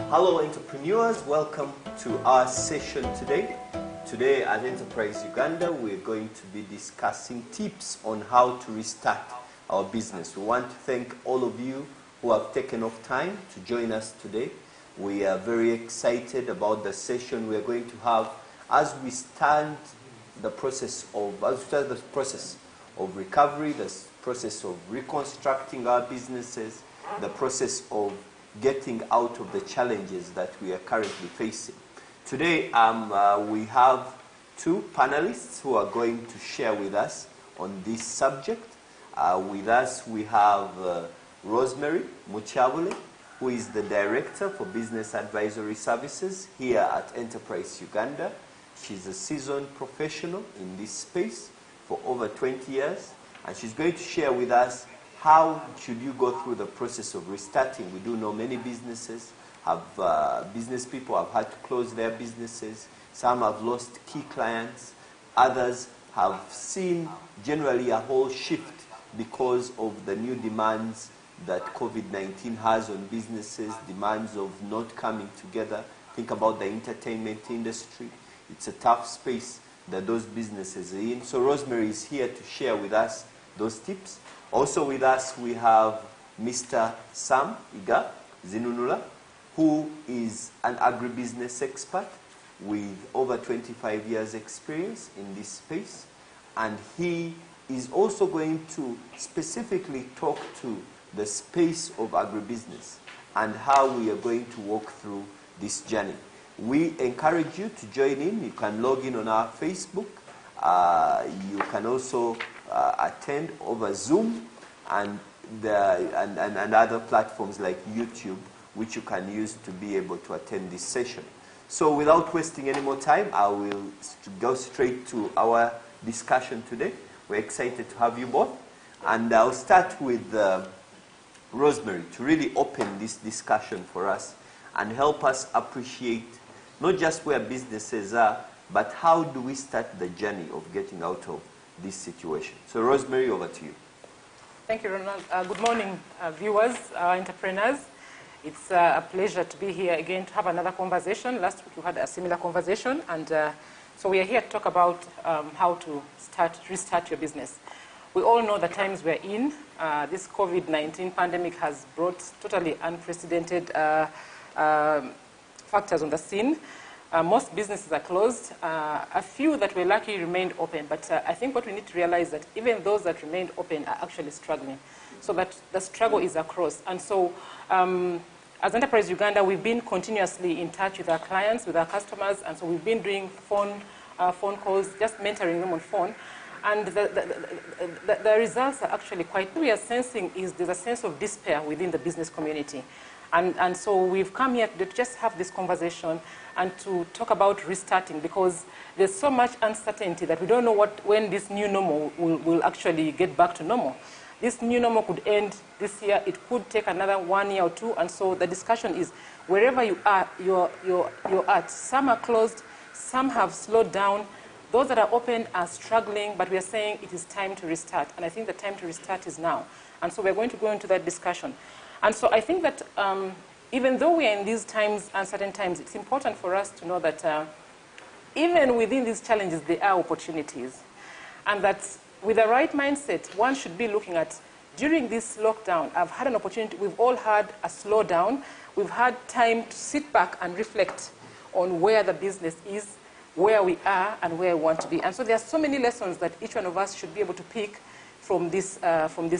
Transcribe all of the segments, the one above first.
Hello entrepreneurs, welcome to our session today. Today at Enterprise Uganda, we're going to be discussing tips on how to restart our business. We want to thank all of you who have taken off time to join us today. We are very excited about the session we are going to have as we start the process of recovery, the process of reconstructing our businesses, the process of getting out of the challenges that we are currently facing. Today, we have two panelists who are going to share with us on this subject. With us, we have Rosemary Muchabule, who is the Director for Business Advisory Services here at Enterprise Uganda. She's a seasoned professional in this space for over 20 years, and she's going to share with us how should you go through the process of restarting. We do know many businesses business people have had to close their businesses. Some have lost key clients. Others have seen generally a whole shift because of the new demands that COVID-19 has on businesses, demands of not coming together. Think about the entertainment industry. It's a tough space that those businesses are in. So Rosemary is here to share with us those tips. Also with us, we have Mr. Sam Iga Zinunula, who is an agribusiness expert with over 25 years experience in this space. And he is also going to specifically talk to the space of agribusiness and how we are going to walk through this journey. We encourage you to join in. You can log in on our Facebook. You can also attend over Zoom and other platforms like YouTube, which you can use to be able to attend this session. So without wasting any more time, I will go straight to our discussion today. We're excited to have you both. And I'll start with Rosemary to really open this discussion for us and help us appreciate not just where businesses are, but how do we start the journey of getting out of this situation. So Rosemary, over to you. Thank you, Ronald. Good morning, viewers, entrepreneurs. It's a pleasure to be here again to have another conversation. Last week we had a similar conversation, and so we are here to talk about how to restart your business. We all know the times we're in. This COVID-19 pandemic has brought totally unprecedented factors on the scene. Most businesses are closed. A few that were lucky remained open, but I think what we need to realize is that even those that remained open are actually struggling. So that the struggle is across. And so as Enterprise Uganda, we've been continuously in touch with our clients, with our customers, and so we've been doing phone calls, just mentoring them on phone. And the results are actually quite, what we are sensing is there's a sense of despair within the business community. And so we've come here to just have this conversation and to talk about restarting, because there's so much uncertainty that we don't know when this new normal will actually get back to normal. This new normal could end this year. It could take another 1 year or two. And so the discussion is, wherever you are, you're at. Some are closed. Some have slowed down. Those that are open are struggling, but we are saying it is time to restart. And I think the time to restart is now. And so we're going to go into that discussion. And so I think that even though we are in these times, uncertain times, it's important for us to know that even within these challenges, there are opportunities. And that with the right mindset, one should be looking at, during this lockdown, I've had an opportunity. We've all had a slowdown. We've had time to sit back and reflect on where the business is, where we are, and where we want to be. And so there are so many lessons that each one of us should be able to pick from this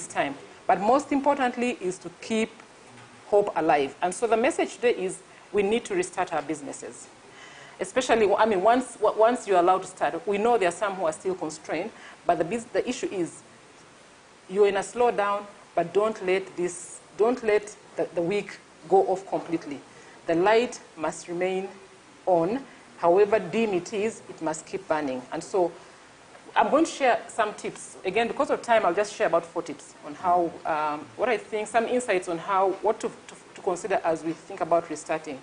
time. But most importantly is to keep hope alive. And so the message today is we need to restart our businesses. Especially, I mean, once you're allowed to start, we know there are some who are still constrained, but the issue is you're in a slowdown, but don't let the week go off completely. The light must remain on. However dim it is, it must keep burning. And so I'm going to share some tips. Again, because of time, I'll just share about 4 tips on how, what I think, some insights on what to consider as we think about restarting.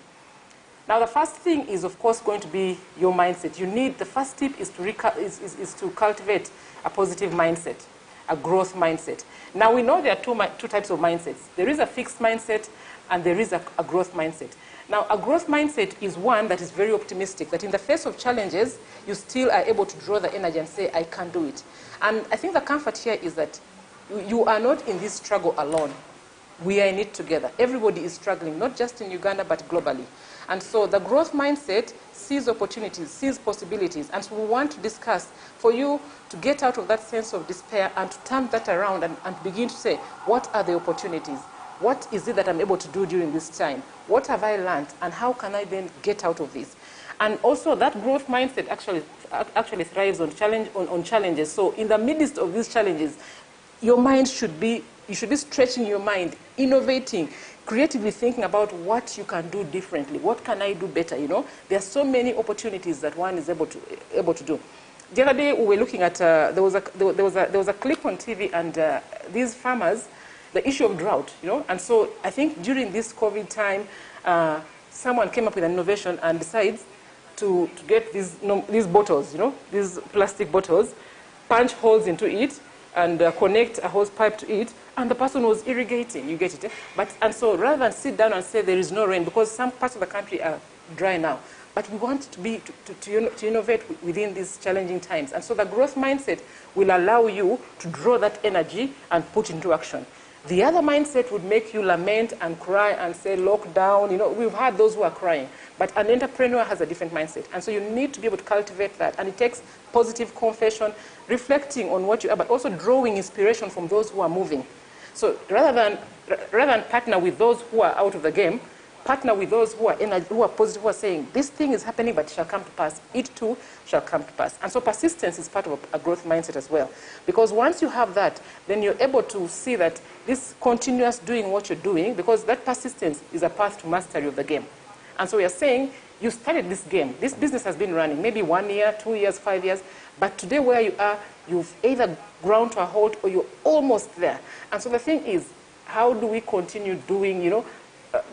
Now, the first thing is, of course, going to be your mindset. The first tip is to cultivate a positive mindset. a growth mindset. Now, we know there are two types of mindsets. There is a fixed mindset, and there is a growth mindset. Now, a growth mindset is one that is very optimistic, that in the face of challenges, you still are able to draw the energy and say, I can do it. And I think the comfort here is that you are not in this struggle alone. We are in it together. Everybody is struggling, not just in Uganda, but globally. And so the growth mindset sees opportunities, sees possibilities. And so we want to discuss for you to get out of that sense of despair and to turn that around and begin to say, what are the opportunities? What is it that I'm able to do during this time? What have I learned? And how can I then get out of this? And also that growth mindset actually thrives on challenges. So in the midst of these challenges, your mind you should be stretching your mind, innovating, creatively thinking about what you can do differently. What can I do better? You know, there are so many opportunities that one is able to do. The other day we were looking at there was a clip on TV, and these farmers, the issue of drought, you know, and so I think during this COVID time, someone came up with an innovation and decides to get these bottles, you know, these plastic bottles, punch holes into it, and connect a hose pipe to it, and the person was irrigating. You get it? And so rather than sit down and say there is no rain, because some parts of the country are dry now, but we want to innovate within these challenging times. And so the growth mindset will allow you to draw that energy and put into action. The other mindset would make you lament and cry and say, lockdown. You know, we've had those who are crying. But an entrepreneur has a different mindset. And so you need to be able to cultivate that. And it takes positive confession, reflecting on what you are, but also drawing inspiration from those who are moving. So rather than partner with those who are out of the game, partner with those who are positive, who are saying, this thing is happening, but it shall come to pass. It too shall come to pass. And so persistence is part of a growth mindset as well. Because once you have that, then you're able to see that this continuous doing what you're doing, because that persistence is a path to mastery of the game. And so we are saying, you started this game. This business has been running maybe 1 year, 2 years, 5 years. But today where you are, you've either ground to a halt or you're almost there. And so the thing is, how do we continue doing, you know,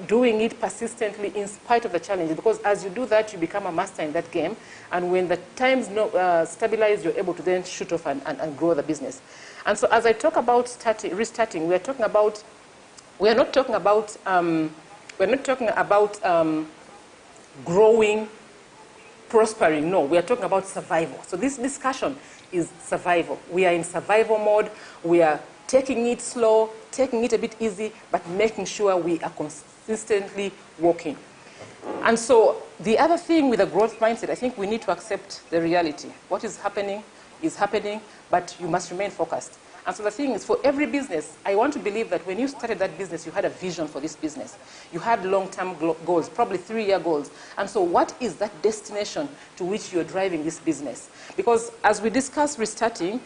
doing it persistently in spite of the challenges? Because as you do that, you become a master in that game. And when the times stabilize, you're able to then shoot off and grow the business. And so as I talk about restarting, we're not talking about growing, prospering. No, we are talking about survival. So this discussion is survival. We are in survival mode. We are taking it slow, taking it a bit easy, but making sure we are consistently working. And so the other thing with a growth mindset, I think we need to accept the reality. What is happening, but you must remain focused. And so the thing is, for every business, I want to believe that when you started that business, you had a vision for this business. You had long-term goals, probably 3-year goals. And so what is that destination to which you're driving this business? Because as we discuss restarting,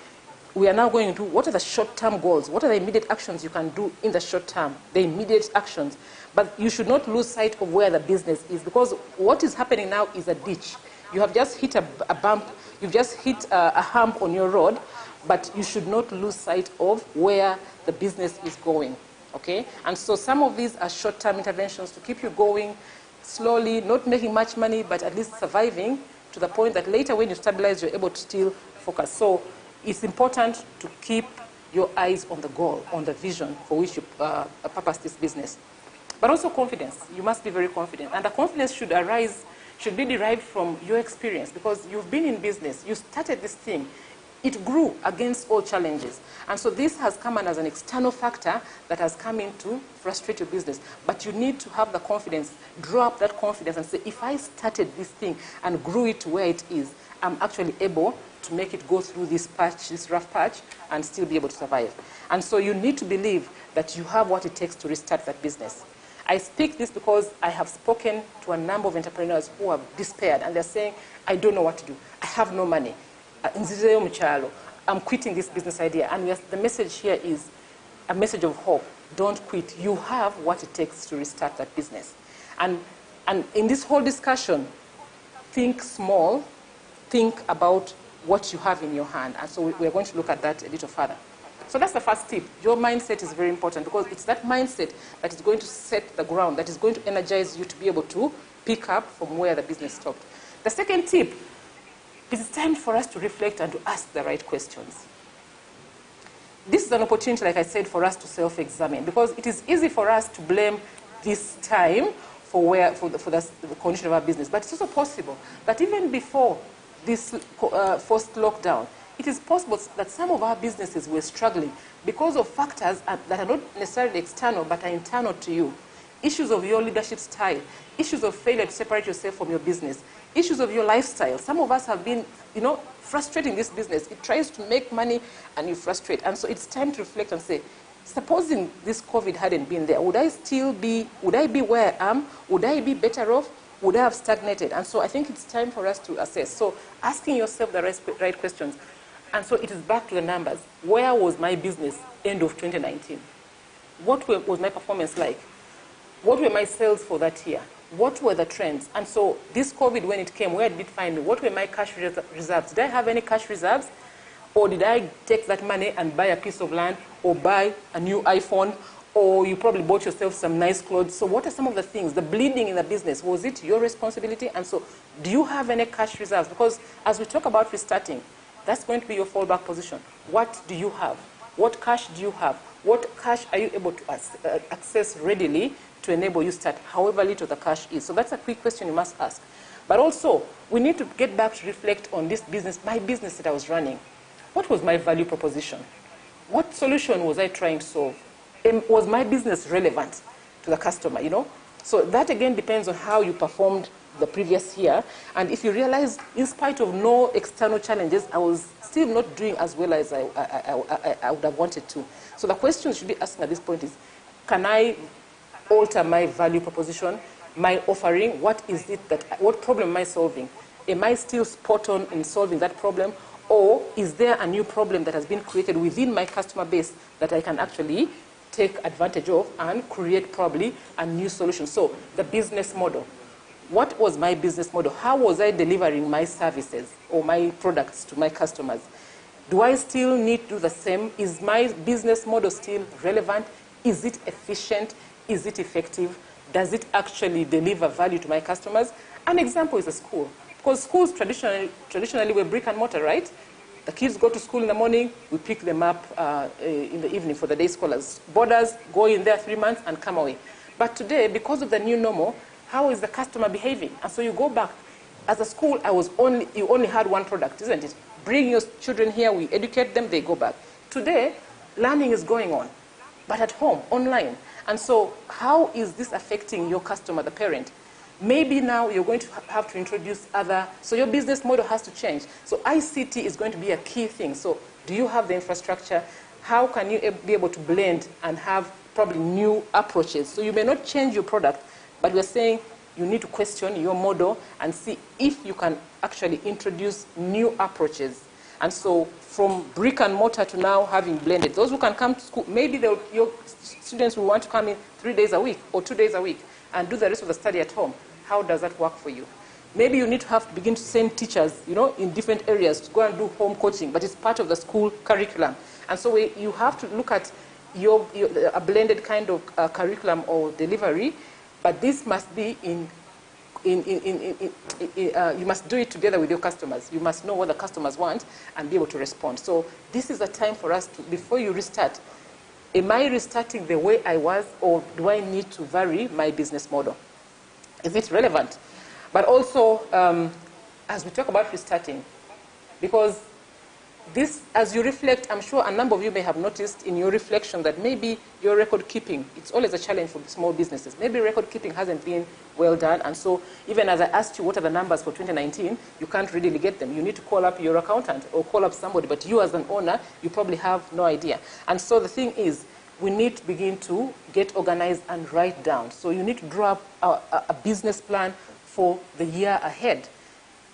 we are now going into what are the short-term goals? What are the immediate actions you can do in the short term? The immediate actions. But you should not lose sight of where the business is, because what is happening now is a ditch. You have just hit a bump. You've just hit a hump on your road, but you should not lose sight of where the business is going, okay? And so some of these are short-term interventions to keep you going slowly, not making much money, but at least surviving to the point that later when you stabilize, you're able to still focus. So it's important to keep your eyes on the goal, on the vision for which you purpose this business. But also confidence. You must be very confident. And the confidence should be derived from your experience, because you've been in business. You started this thing. It grew against all challenges. And so this has come in as an external factor that has come in to frustrate your business. But you need to have the confidence, draw up that confidence and say, if I started this thing and grew it to where it is, I'm actually able to make it go through this patch, this rough patch, and still be able to survive. And so you need to believe that you have what it takes to restart that business. I speak this because I have spoken to a number of entrepreneurs who have despaired, and they're saying, I don't know what to do. I have no money. I'm quitting this business idea. And the message here is a message of hope. Don't quit. You have what it takes to restart that business. And in this whole discussion, think small. Think about what you have in your hand. And so we're going to look at that a little further. So that's the first tip. Your mindset is very important, because it's that mindset that is going to set the ground, that is going to energize you to be able to pick up from where the business stopped. The second tip, it's time for us to reflect and to ask the right questions. this is an opportunity, like I said, for us to self-examine, because it is easy for us to blame this time for the condition of our business. But it's also possible that even before this forced lockdown, it is possible that some of our businesses were struggling because of factors that are not necessarily external but are internal to you. Issues of your leadership style, issues of failure to separate yourself from your business, issues of your lifestyle. Some of us have been, frustrating this business. It tries to make money and you frustrate. And so it's time to reflect and say, supposing this COVID hadn't been there, would I be where I am? Would I be better off? Would I have stagnated? And so I think it's time for us to assess. So asking yourself the right questions. And so it is back to the numbers. Where was my business end of 2019? What was my performance like? What were my sales for that year? What were the trends? And so this COVID, when it came, where did it find me? What were my cash reserves? Did I have any cash reserves? Or did I take that money and buy a piece of land or buy a new iPhone? Or you probably bought yourself some nice clothes. So what are some of the things? The bleeding in the business, was it your responsibility? And so do you have any cash reserves? Because as we talk about restarting, that's going to be your fallback position. What do you have? What cash do you have? What cash are you able to access readily to enable you start, however little the cash is? So that's a quick question you must ask. But also, we need to get back to reflect on this business, my business that I was running. What was my value proposition? What solution was I trying to solve? Was my business relevant to the customer, So that again depends on how you performed the previous year. And if you realize, in spite of no external challenges, I was still not doing as well as I would have wanted to. So the question you should be asking at this point is, can I alter my value proposition, my offering? What problem am I solving? Am I still spot on in solving that problem? Or is there a new problem that has been created within my customer base that I can actually take advantage of and create probably a new solution? So the business model. What was my business model? How was I delivering my services or my products to my customers? Do I still need to do the same? Is my business model still relevant? Is it efficient? Is it effective? Does it actually deliver value to my customers? An example is a school. Because schools traditionally were brick and mortar, right? The kids go to school in the morning, we pick them up in the evening for the day scholars. Boarders go in there 3 months and come away. But today, because of the new normal, how is the customer behaving? And so you go back. As a school, you only had one product, isn't it? Bring your children here, we educate them, they go back. Today, learning is going on, but at home, online. And so how is this affecting your customer, the parent? Maybe now you're going to have to introduce so your business model has to change. So ICT is going to be a key thing. So do you have the infrastructure? How can you be able to blend and have probably new approaches? So you may not change your product, but we're saying you need to question your model and see if you can actually introduce new approaches. And so from brick and mortar to now having blended, those who can come to school, maybe your students will want to come in 3 days a week or 2 days a week and do the rest of the study at home. How does that work for you? Maybe you need to begin to send teachers, in different areas to go and do home coaching, but it's part of the school curriculum. And so you have to look at a blended kind of curriculum or delivery, but this must be you must do it together with your customers. You must know what the customers want and be able to respond. So this is a time for us to, before you restart, am I restarting the way I was, or do I need to vary my business model? Is it relevant? But also, as we talk about restarting, because this, as you reflect, I'm sure a number of you may have noticed in your reflection that maybe your record keeping, it's always a challenge for small businesses. Maybe record keeping hasn't been well done. And so even as I asked you what are the numbers for 2019, you can't really get them. You need to call up your accountant or call up somebody. But you as an owner, you probably have no idea. And so the thing is, we need to begin to get organized and write down. So you need to draw up a business plan for the year ahead.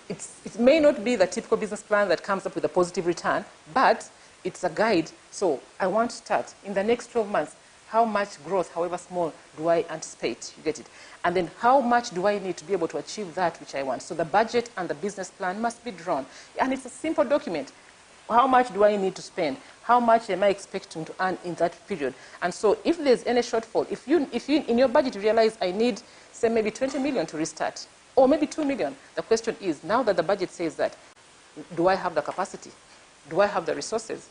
It may not be the typical business plan that comes up with a positive return, but it's a guide. So I want to start in the next 12 months. How much growth, however small, do I anticipate? You get it? And then how much do I need to be able to achieve that which I want? So the budget and the business plan must be drawn. And it's a simple document. How much do I need to spend? How much am I expecting to earn in that period? And so if there's any shortfall, if you in your budget realize I need, say, maybe 20 million to restart, or maybe 2 million, the question is, now that the budget says that, do I have the capacity? Do I have the resources?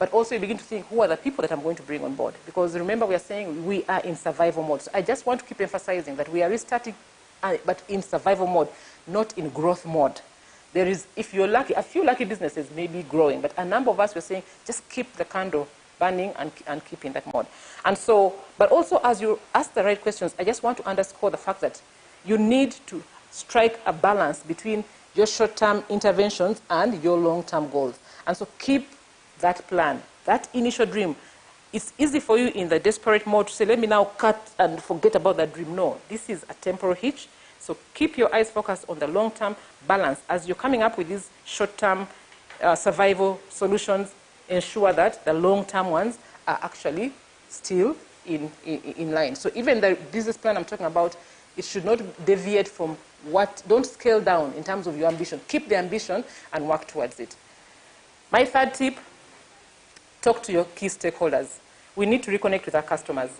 but also you begin to think, who are the people that I'm going to bring on board? Because remember, we are saying we are in survival mode. So I just want to keep emphasizing that we are restarting, but in survival mode, not in growth mode. There is, if you're lucky, a few lucky businesses may be growing, but a number of us were saying, just keep the candle burning and keep in that mode. And so, but also as you ask the right questions, I just want to underscore the fact that you need to strike a balance between your short-term interventions and your long-term goals. And so keep that plan, that initial dream. It's easy for you in the desperate mode to say, let me now cut and forget about that dream. No, this is a temporary hitch. So keep your eyes focused on the long-term balance. As you're coming up with these short-term survival solutions, ensure that the long-term ones are actually still in line. So even the business plan I'm talking about, it should not deviate from what, don't scale down in terms of your ambition. Keep the ambition and work towards it. My third tip, talk to your key stakeholders. We need to reconnect with our customers.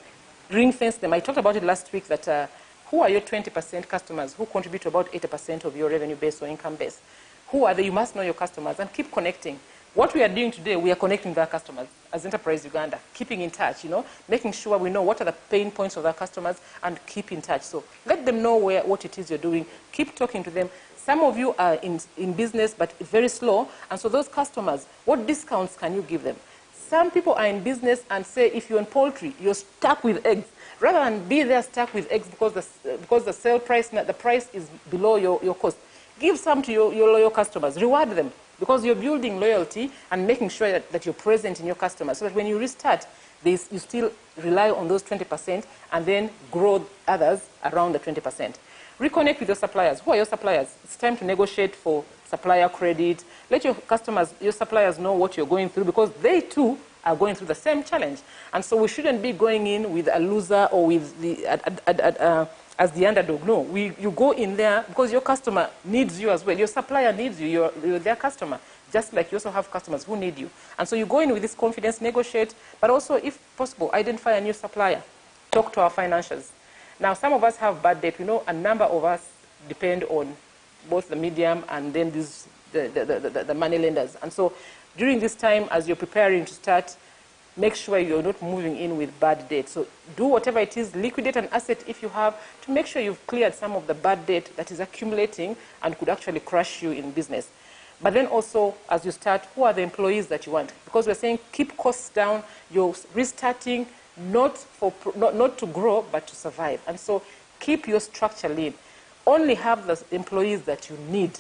Ring-fence them. I talked about it last week that who are your 20% customers who contribute to about 80% of your revenue base or income base? Who are they? You must know your customers and keep connecting. What we are doing today, we are connecting with our customers as Enterprise Uganda, keeping in touch, making sure we know what are the pain points of our customers and keep in touch. So let them know what it is you're doing. Keep talking to them. Some of you are in business but very slow, and so those customers, what discounts can you give them? Some people are in business and say, if you're in poultry, you're stuck with eggs. Rather than be there stuck with eggs because the sale price, the price is below your cost, give some to your loyal customers. Reward them because you're building loyalty and making sure that you're present in your customers so that when you restart, you still rely on those 20% and then grow others around the 20%. Reconnect with your suppliers. Who are your suppliers? It's time to negotiate for supplier credit. Let your customers, your suppliers know what you're going through because they too are going through the same challenge. And so we shouldn't be going in with a loser or with as the underdog. No, you go in there because your customer needs you as well. Your supplier needs you. You're their customer. Just like you also have customers who need you. And so you go in with this confidence, negotiate, but also, if possible, identify a new supplier. Talk to our financials. Now, some of us have bad debt. We know a number of us depend on both the medium and then the money lenders. And so during this time, as you're preparing to start, make sure you're not moving in with bad debt. So do whatever it is, liquidate an asset if you have, to make sure you've cleared some of the bad debt that is accumulating and could actually crush you in business. But then also, as you start, who are the employees that you want? Because we're saying keep costs down. You're restarting not to grow, but to survive. And so keep your structure lean. Only have the employees that you need.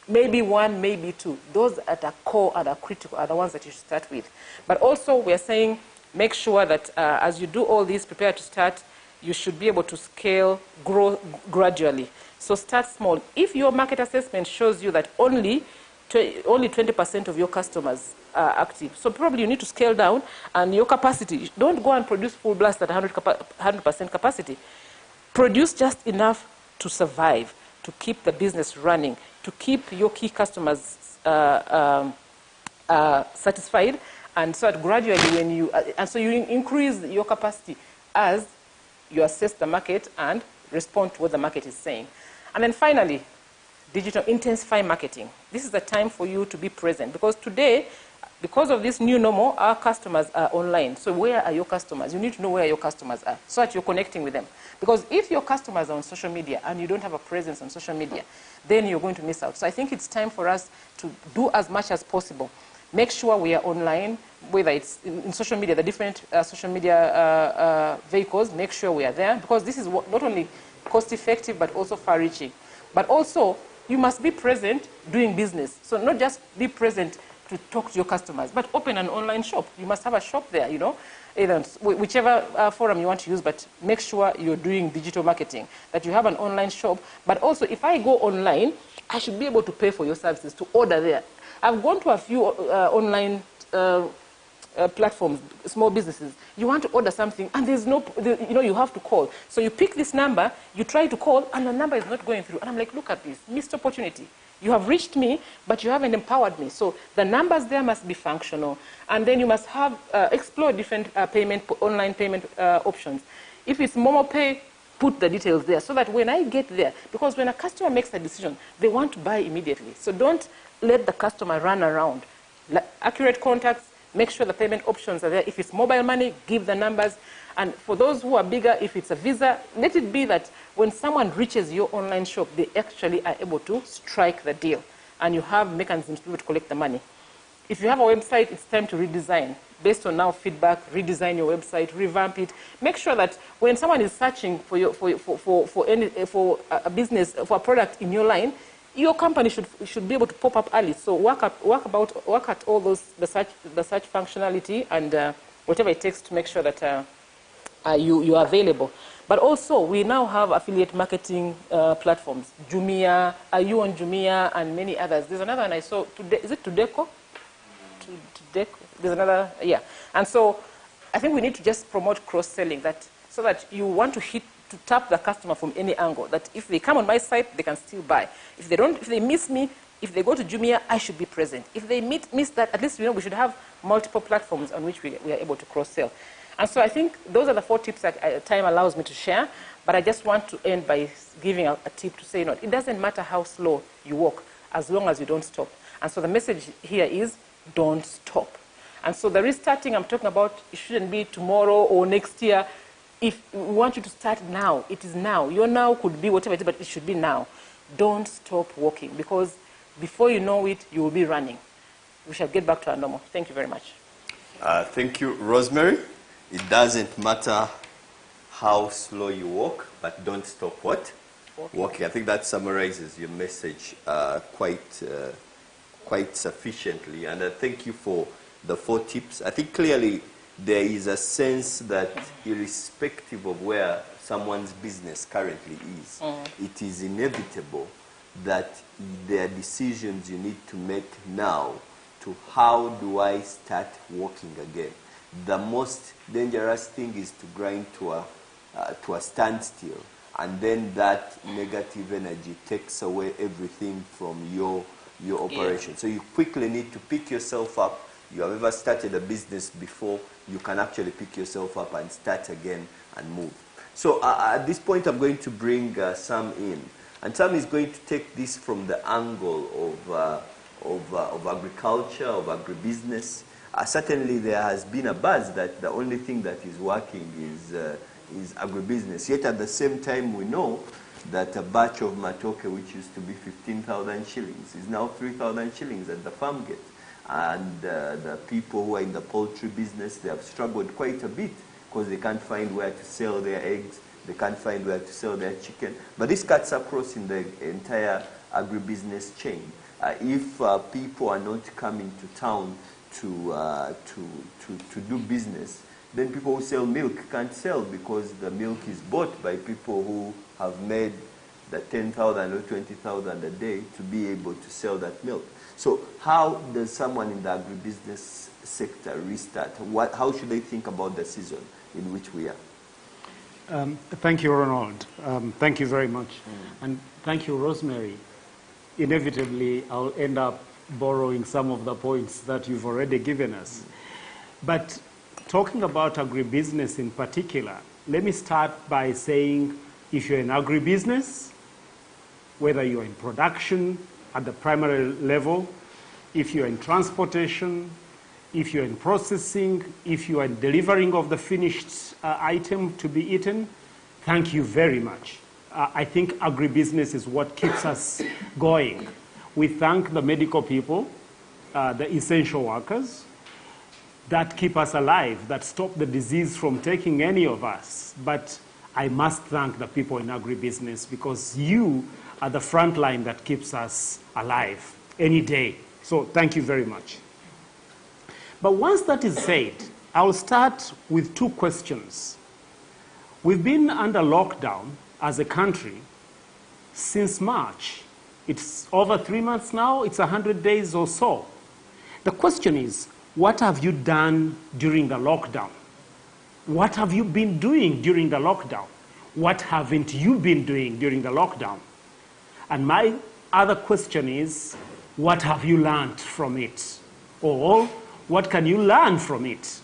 Maybe one, maybe two. Those at the core and are critical are the ones that you should start with. But also, we're saying make sure that as you do all this, prepare to start, you should be able to scale, grow gradually. So start small. If your market assessment shows you that only 20% of your customers are active, so probably you need to scale down, and your capacity, don't go and produce full blast at 100% capacity. Produce just enough to survive, to keep the business running, to keep your key customers satisfied, and so that gradually and so you increase your capacity as you assess the market and respond to what the market is saying. And then finally, digital intensify marketing. This is the time for you to be present because today, because of this new normal, our customers are online. So where are your customers? You need to know where your customers are so that you're connecting with them. Because if your customers are on social media and you don't have a presence on social media, then you're going to miss out. So I think it's time for us to do as much as possible. Make sure we are online, whether it's in social media, the different social media vehicles, make sure we are there. Because this is not only cost-effective, but also far-reaching. But also, you must be present doing business. So not just be present to talk to your customers, but open an online shop. You must have a shop there, either whichever forum you want to use, but make sure you're doing digital marketing, that you have an online shop. But also, if I go online, I should be able to pay for your services, to order there. I've gone to a few online platforms, small businesses. You want to order something, and there's no, you have to call. So you pick this number, you try to call, and the number is not going through. And I'm like, look at this, missed opportunity. You have reached me, but you haven't empowered me. So the numbers there must be functional. And then you must have, explore different online payment options. If it's Momo Pay, put the details there so that when I get there, because when a customer makes a decision, they want to buy immediately. So don't let the customer run around. Accurate contacts, Make sure the payment options are there. If it's mobile money, give the numbers. And for those who are bigger, if it's a Visa, let it be that when someone reaches your online shop, they actually are able to strike the deal. And you have mechanisms to be able to collect the money. If you have a website, it's time to redesign. Based on now feedback, redesign your website, revamp it. Make sure that when someone is searching for a business, for a product in your line, your company should be able to pop up early. So work at all those the search functionality and whatever it takes to make sure that you are available. But also, we now have affiliate marketing platforms. Jumia, are you on Jumia, and many others. There's another one I saw today. Is it Tudeco? Tudeco. There's another, yeah. And so I think we need to just promote cross-selling, so that you want to tap the customer from any angle, that if they come on my site, they can still buy. If they miss me, if they go to Jumia, I should be present. If they miss that, at least we should have multiple platforms on which we are able to cross-sell. And so I think those are the 4 tips that time allows me to share, but I just want to end by giving a tip to say, it doesn't matter how slow you walk, as long as you don't stop. And so the message here is, don't stop. And so the restarting I'm talking about, it shouldn't be tomorrow or next year. If we want you to start now, it is now. Your now could be whatever it is, but it should be now. Don't stop walking, because before you know it, you will be running. We shall get back to our normal. Thank you very much. Thank you, Rosemary. It doesn't matter how slow you walk, but don't stop what? Walking. I think that summarizes your message quite sufficiently. And I thank you for the 4 tips. I think clearly there is a sense that irrespective of where someone's business currently is, it is inevitable that there are decisions you need to make now to how do I start walking again. The most dangerous thing is to grind to a standstill, and then that negative energy takes away everything from your operation. Yeah. So you quickly need to pick yourself up. You have ever started a business before, you can actually pick yourself up and start again and move. So at this point, I'm going to bring Sam in. And Sam is going to take this from the angle of agriculture, of agribusiness. Certainly, there has been a buzz that the only thing that is working is agribusiness. Yet at the same time, we know that a batch of matoke, which used to be 15,000 shillings, is now 3,000 shillings at the farm gate. And the people who are in the poultry business, they have struggled quite a bit because they can't find where to sell their eggs, they can't find where to sell their chicken. But this cuts across in the entire agribusiness chain. If people are not coming to town to do business, then people who sell milk can't sell because the milk is bought by people who have made the 10,000 or 20,000 a day to be able to sell that milk. So how does someone in the agribusiness sector restart? How should they think about the season in which we are? Thank you, Ronald. Thank you very much. And thank you, Rosemary. Inevitably, I'll end up borrowing some of the points that you've already given us. But talking about agribusiness in particular, let me start by saying if you're in agribusiness, whether you're in production at the primary level, if you're in transportation, if you're in processing, if you are in delivering of the finished item to be eaten, thank you very much. I think agribusiness is what keeps us going. We thank the medical people, the essential workers, that keep us alive, that stop the disease from taking any of us. But I must thank the people in agribusiness because you are the front line that keeps us alive any day. So thank you very much. But once that is said, I'll start with 2 questions. We've been under lockdown as a country since March. It's over 3 months now. It's 100 days or so. The question is, what have you done during the lockdown? What have you been doing during the lockdown? What haven't you been doing during the lockdown? And my other question is, what have you learned from it? Or what can you learn from it?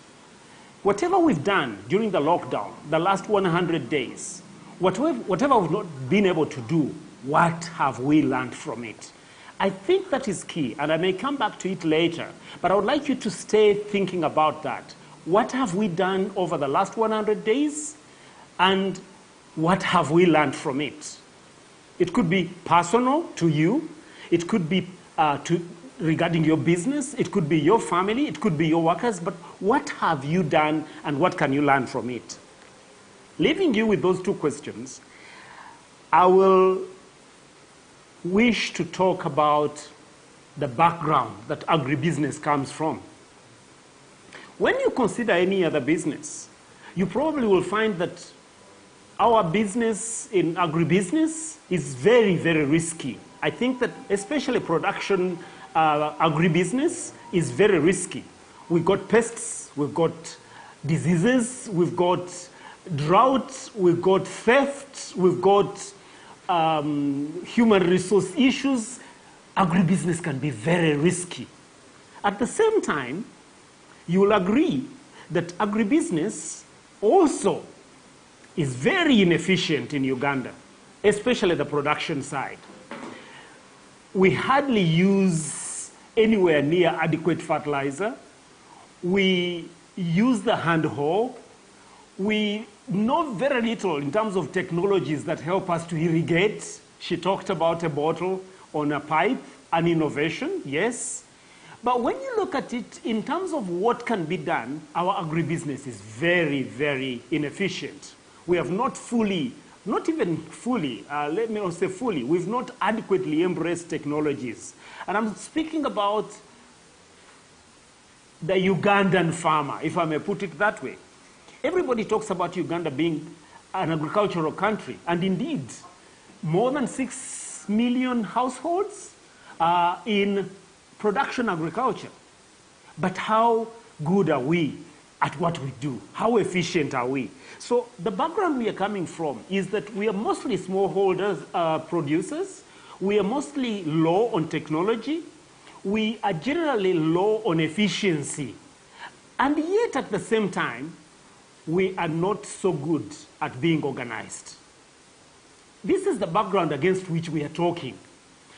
Whatever we've done during the lockdown, the last 100 days, whatever we've not been able to do, what have we learned from it? I think that is key, and I may come back to it later, but I would like you to stay thinking about that. What have we done over the last 100 days, and what have we learned from it? It could be personal to you. It could be regarding your business. It could be your family. It could be your workers. But what have you done, and what can you learn from it? Leaving you with those two questions, I will wish to talk about the background that agribusiness comes from. When you consider any other business, you probably will find that our business in agribusiness is very, very risky. I think that especially production agribusiness is very risky. We've got pests, we've got diseases, we've got drought, we've got theft, we've got human resource issues. Agribusiness can be very risky. At the same time, you will agree that agribusiness also is very inefficient in Uganda, especially the production side. We hardly use anywhere near adequate fertilizer. We use the hand hoe. We know very little in terms of technologies that help us to irrigate. She talked about a bottle on a pipe, an innovation, yes. But when you look at it in terms of what can be done, our agribusiness is very, very inefficient. We have not fully, not even fully, let me not say fully, we've not adequately embraced technologies. And I'm speaking about the Ugandan farmer, if I may put it that way. Everybody talks about Uganda being an agricultural country, and indeed, more than 6 million households are in production agriculture. But how good are we at what we do? How efficient are we? So the background we are coming from is that we are mostly smallholders, producers. We are mostly low on technology. We are generally low on efficiency. And yet at the same time, we are not so good at being organized. This is the background against which we are talking.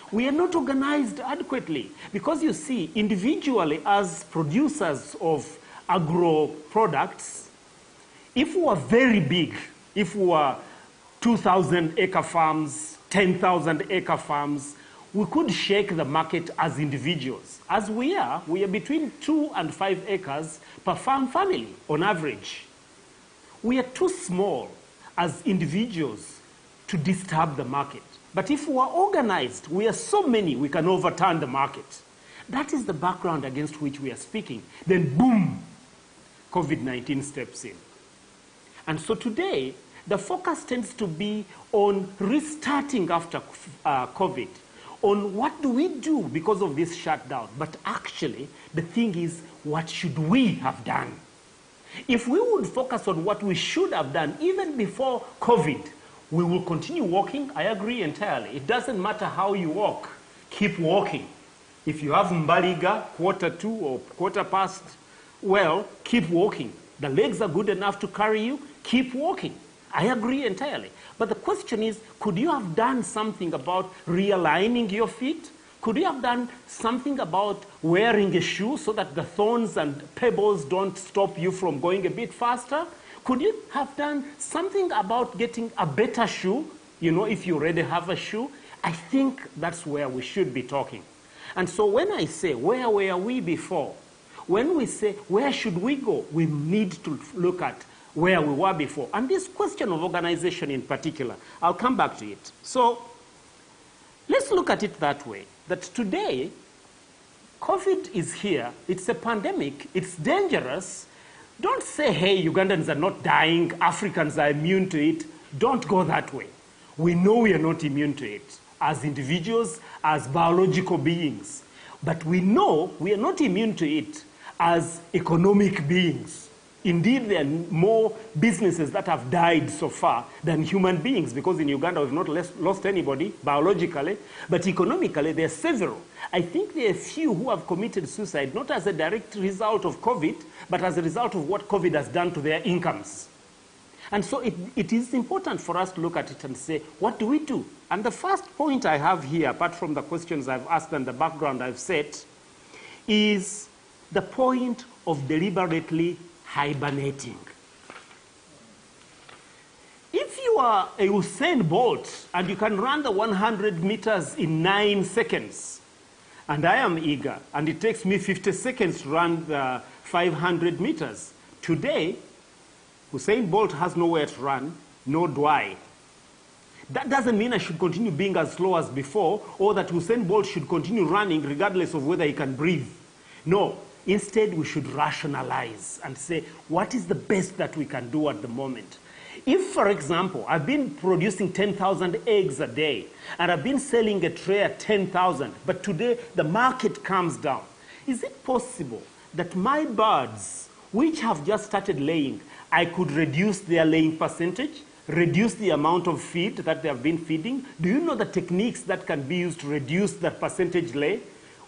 We are not organized adequately because you see, individually as producers of agro products, if we are very big, if we are 2,000 acre farms, 10,000 acre farms, we could shake the market as individuals. As we are between 2 and 5 acres per farm family on average. We are too small as individuals to disturb the market. But if we are organized, we are so many, we can overturn the market. That is the background against which we are speaking. Then boom, COVID-19 steps in. And so today, the focus tends to be on restarting after COVID, on what do we do because of this shutdown. But actually, the thing is, what should we have done? If we would focus on what we should have done even before COVID, we will continue walking. I agree entirely. It doesn't matter how you walk. Keep walking. If you have Mbaliga, 1:45 or 1:15, well, keep walking. The legs are good enough to carry you. Keep walking. I agree entirely. But the question is, could you have done something about realigning your feet? Could you have done something about wearing a shoe so that the thorns and pebbles don't stop you from going a bit faster? Could you have done something about getting a better shoe, if you already have a shoe? I think that's where we should be talking. And so when I say, where were we before? When we say, where should we go? We need to look at where we were before. And this question of organization in particular, I'll come back to it. So let's look at it that way, that today, COVID is here. It's a pandemic. It's dangerous. Don't say, hey, Ugandans are not dying, Africans are immune to it. Don't go that way. We know we are not immune to it as individuals, as biological beings. But we know we are not immune to it as economic beings. Indeed, there are more businesses that have died so far than human beings, because in Uganda we've not lost anybody biologically, but economically there are several. I think there are a few who have committed suicide, not as a direct result of COVID, but as a result of what COVID has done to their incomes. And so it is important for us to look at it and say, what do we do And the first point I have here, apart from the questions I've asked and the background I've set, is the point of deliberately hibernating. If you are a Usain Bolt and you can run the 100 meters in 9 seconds, and I am eager, and it takes me 50 seconds to run the 500 meters, today, Usain Bolt has nowhere to run, nor do I. That doesn't mean I should continue being as slow as before, or that Usain Bolt should continue running regardless of whether he can breathe. No. Instead, we should rationalize and say, what is the best that we can do at the moment? If, for example, I've been producing 10,000 eggs a day, and I've been selling a tray at 10,000, but today the market comes down, is it possible that my birds, which have just started laying, I could reduce their laying percentage, reduce the amount of feed that they have been feeding? Do you know the techniques that can be used to reduce that percentage lay?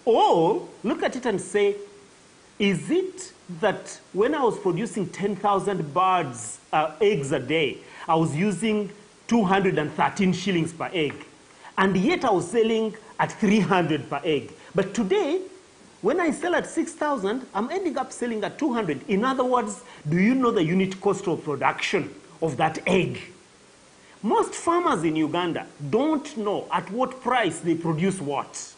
Or look at it and say, is it that when I was producing 10,000 birds, eggs a day, I was using 213 shillings per egg, and yet I was selling at 300 per egg. But today, when I sell at 6,000, I'm ending up selling at 200. In other words, do you know the unit cost of production of that egg? Most farmers in Uganda don't know at what price they produce what.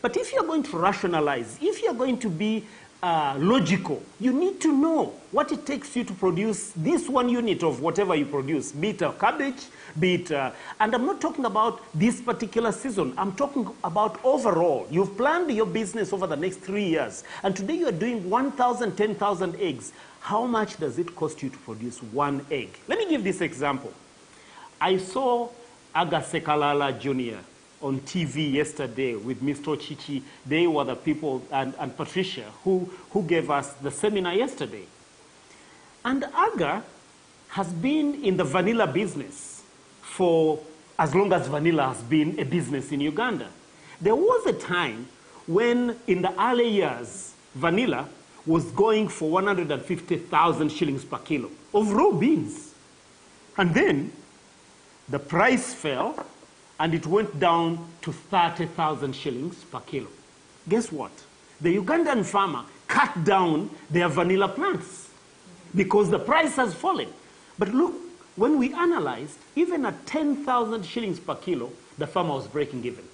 But if you're going to rationalize, if you're going to be logical, you need to know what it takes you to produce this 1 unit of whatever you produce, be it a cabbage, be it, and I'm not talking about this particular season, I'm talking about overall. You've planned your business over the next 3 years, and today you're doing 1,000, 10,000 eggs. How much does it cost you to produce 1 egg? Let me give this example. I saw Aga Sekalala Jr. on TV yesterday with Mr. Chichi. They were the people, and Patricia, who gave us the seminar yesterday. And Aga has been in the vanilla business for as long as vanilla has been a business in Uganda. There was a time when, in the early years, vanilla was going for 150,000 shillings per kilo of raw beans. And then the price fell, and it went down to 30,000 shillings per kilo. Guess what? The Ugandan farmer cut down their vanilla plants because the price has fallen. But look, when we analyzed, even at 10,000 shillings per kilo, the farmer was breaking even.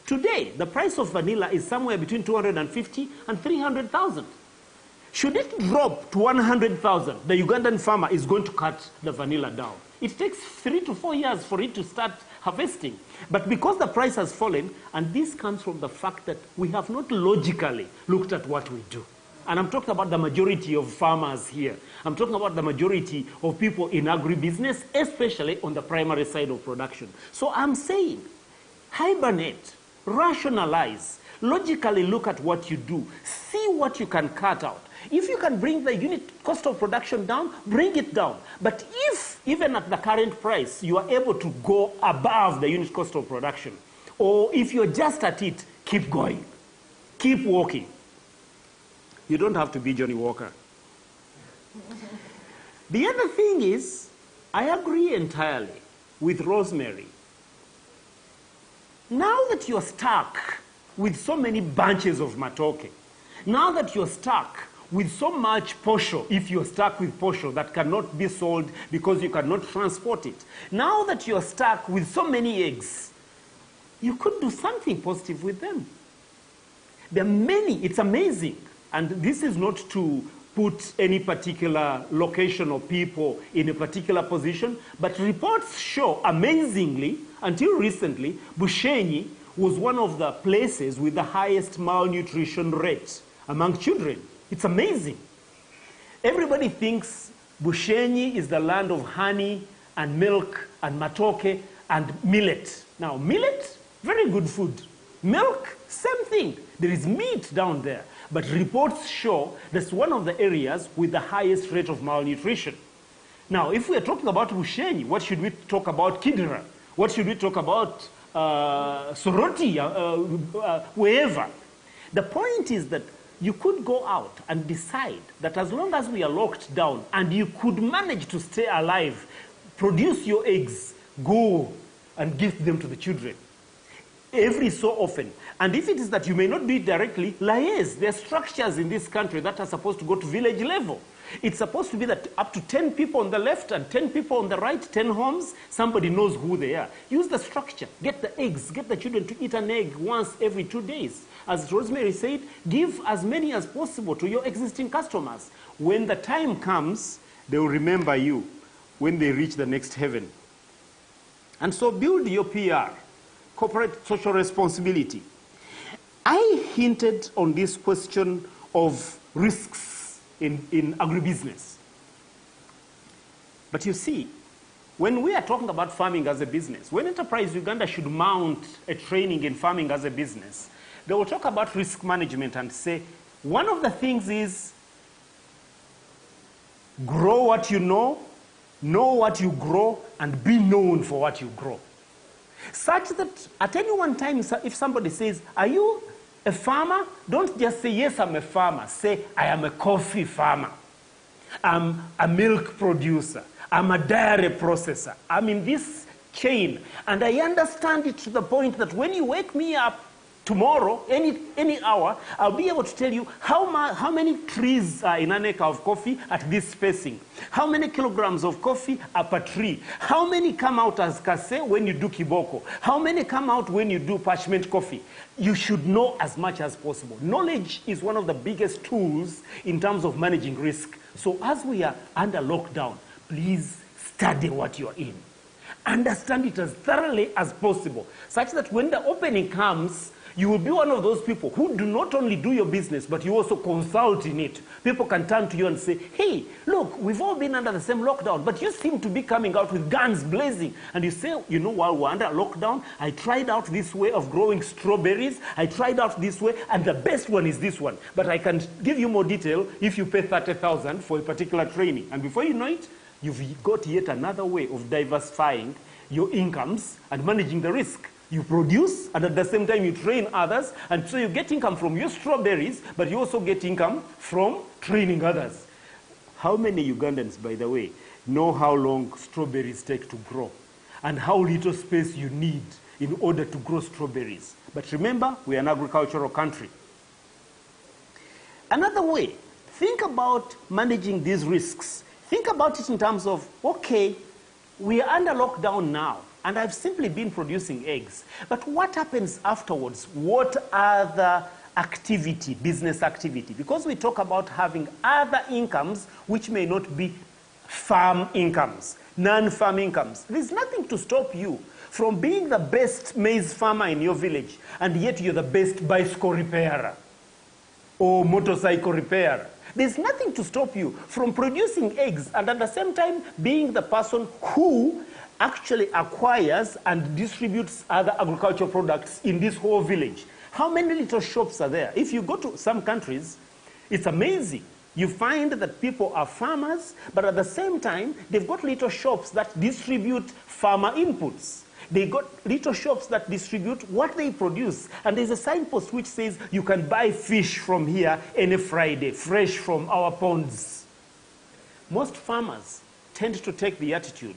Today, the price of vanilla is somewhere between 250 and 300,000. Should it drop to 100,000, the Ugandan farmer is going to cut the vanilla down. It takes 3 to 4 years for it to start harvesting. But because the price has fallen, and this comes from the fact that we have not logically looked at what we do. And I'm talking about the majority of farmers here. I'm talking about the majority of people in agribusiness, especially on the primary side of production. So I'm saying, hibernate, rationalize, logically look at what you do, see what you can cut out. If you can bring the unit cost of production down, bring it down. But if, even at the current price, you are able to go above the unit cost of production, or if you're just at it, keep going. Keep walking. You don't have to be Johnny Walker. The other thing is, I agree entirely with Rosemary. Now that you're stuck with so many bunches of matoke, now that you're stuck with so much posho, if you're stuck with posho that cannot be sold because you cannot transport it, now that you're stuck with so many eggs, you could do something positive with them. There are many, it's amazing. And this is not to put any particular location or people in a particular position, but reports show, amazingly, until recently, Bushenyi was one of the places with the highest malnutrition rate among children. It's amazing. Everybody thinks Bushenyi is the land of honey and milk and matoke and millet. Now, millet, very good food. Milk, same thing. There is meat down there. But reports show that's one of the areas with the highest rate of malnutrition. Now, if we are talking about Bushenyi, what should we talk about Kidira? What should we talk about Soroti, wherever? The point is that you could go out and decide that as long as we are locked down and you could manage to stay alive, produce your eggs, go and give them to the children every so often. And if it is that you may not do it directly, liaise. There are structures in this country that are supposed to go to village level. It's supposed to be that up to 10 people on the left and 10 people on the right, 10 homes, somebody knows who they are. Use the structure. Get the eggs. Get the children to eat an egg once every 2 days. As Rosemary said, give as many as possible to your existing customers. When the time comes, they will remember you when they reach the next heaven. And so build your PR, corporate social responsibility. I hinted on this question of risks in agribusiness. But you see, when we are talking about farming as a business, when Enterprise Uganda should mount a training in farming as a business, they will talk about risk management and say, one of the things is grow what you know what you grow, and be known for what you grow. Such that at any one time, if somebody says, are you a farmer? Don't just say, yes, I'm a farmer. Say, I am a coffee farmer. I'm a milk producer. I'm a dairy processor. I'm in this chain. And I understand it to the point that when you wake me up tomorrow, any hour, I'll be able to tell you how many trees are in an acre of coffee at this spacing, how many kilograms of coffee are per tree, how many come out as kase when you do kiboko, how many come out when you do parchment coffee. You should know as much as possible. Knowledge is one of the biggest tools in terms of managing risk. So as we are under lockdown, please study what you're in. Understand it as thoroughly as possible, such that when the opening comes, you will be one of those people who do not only do your business, but you also consult in it. People can turn to you and say, hey, look, we've all been under the same lockdown, but you seem to be coming out with guns blazing. And you say, you know, while we're under lockdown, I tried out this way of growing strawberries. I tried out this way, and the best one is this one. But I can give you more detail if you pay 30,000 for a particular training. And before you know it, you've got yet another way of diversifying your incomes and managing the risk. You produce, and at the same time you train others, and so you get income from your strawberries, but you also get income from training others. How many Ugandans, by the way, know how long strawberries take to grow, and how little space you need in order to grow strawberries? But remember, we are an agricultural country. Another way, think about managing these risks. Think about it in terms of, okay, we are under lockdown now, and I've simply been producing eggs. But what happens afterwards? What other activity, business activity? Because we talk about having other incomes which may not be farm incomes, non-farm incomes. There's nothing to stop you from being the best maize farmer in your village, and yet you're the best bicycle repairer or motorcycle repairer. There's nothing to stop you from producing eggs and at the same time being the person who actually acquires and distributes other agricultural products in this whole village. How many little shops are there? If you go to some countries, it's amazing. You find that people are farmers, but at the same time, they've got little shops that distribute farmer inputs. They got little shops that distribute what they produce. And there's a signpost which says you can buy fish from here any Friday, fresh from our ponds. Most farmers tend to take the attitude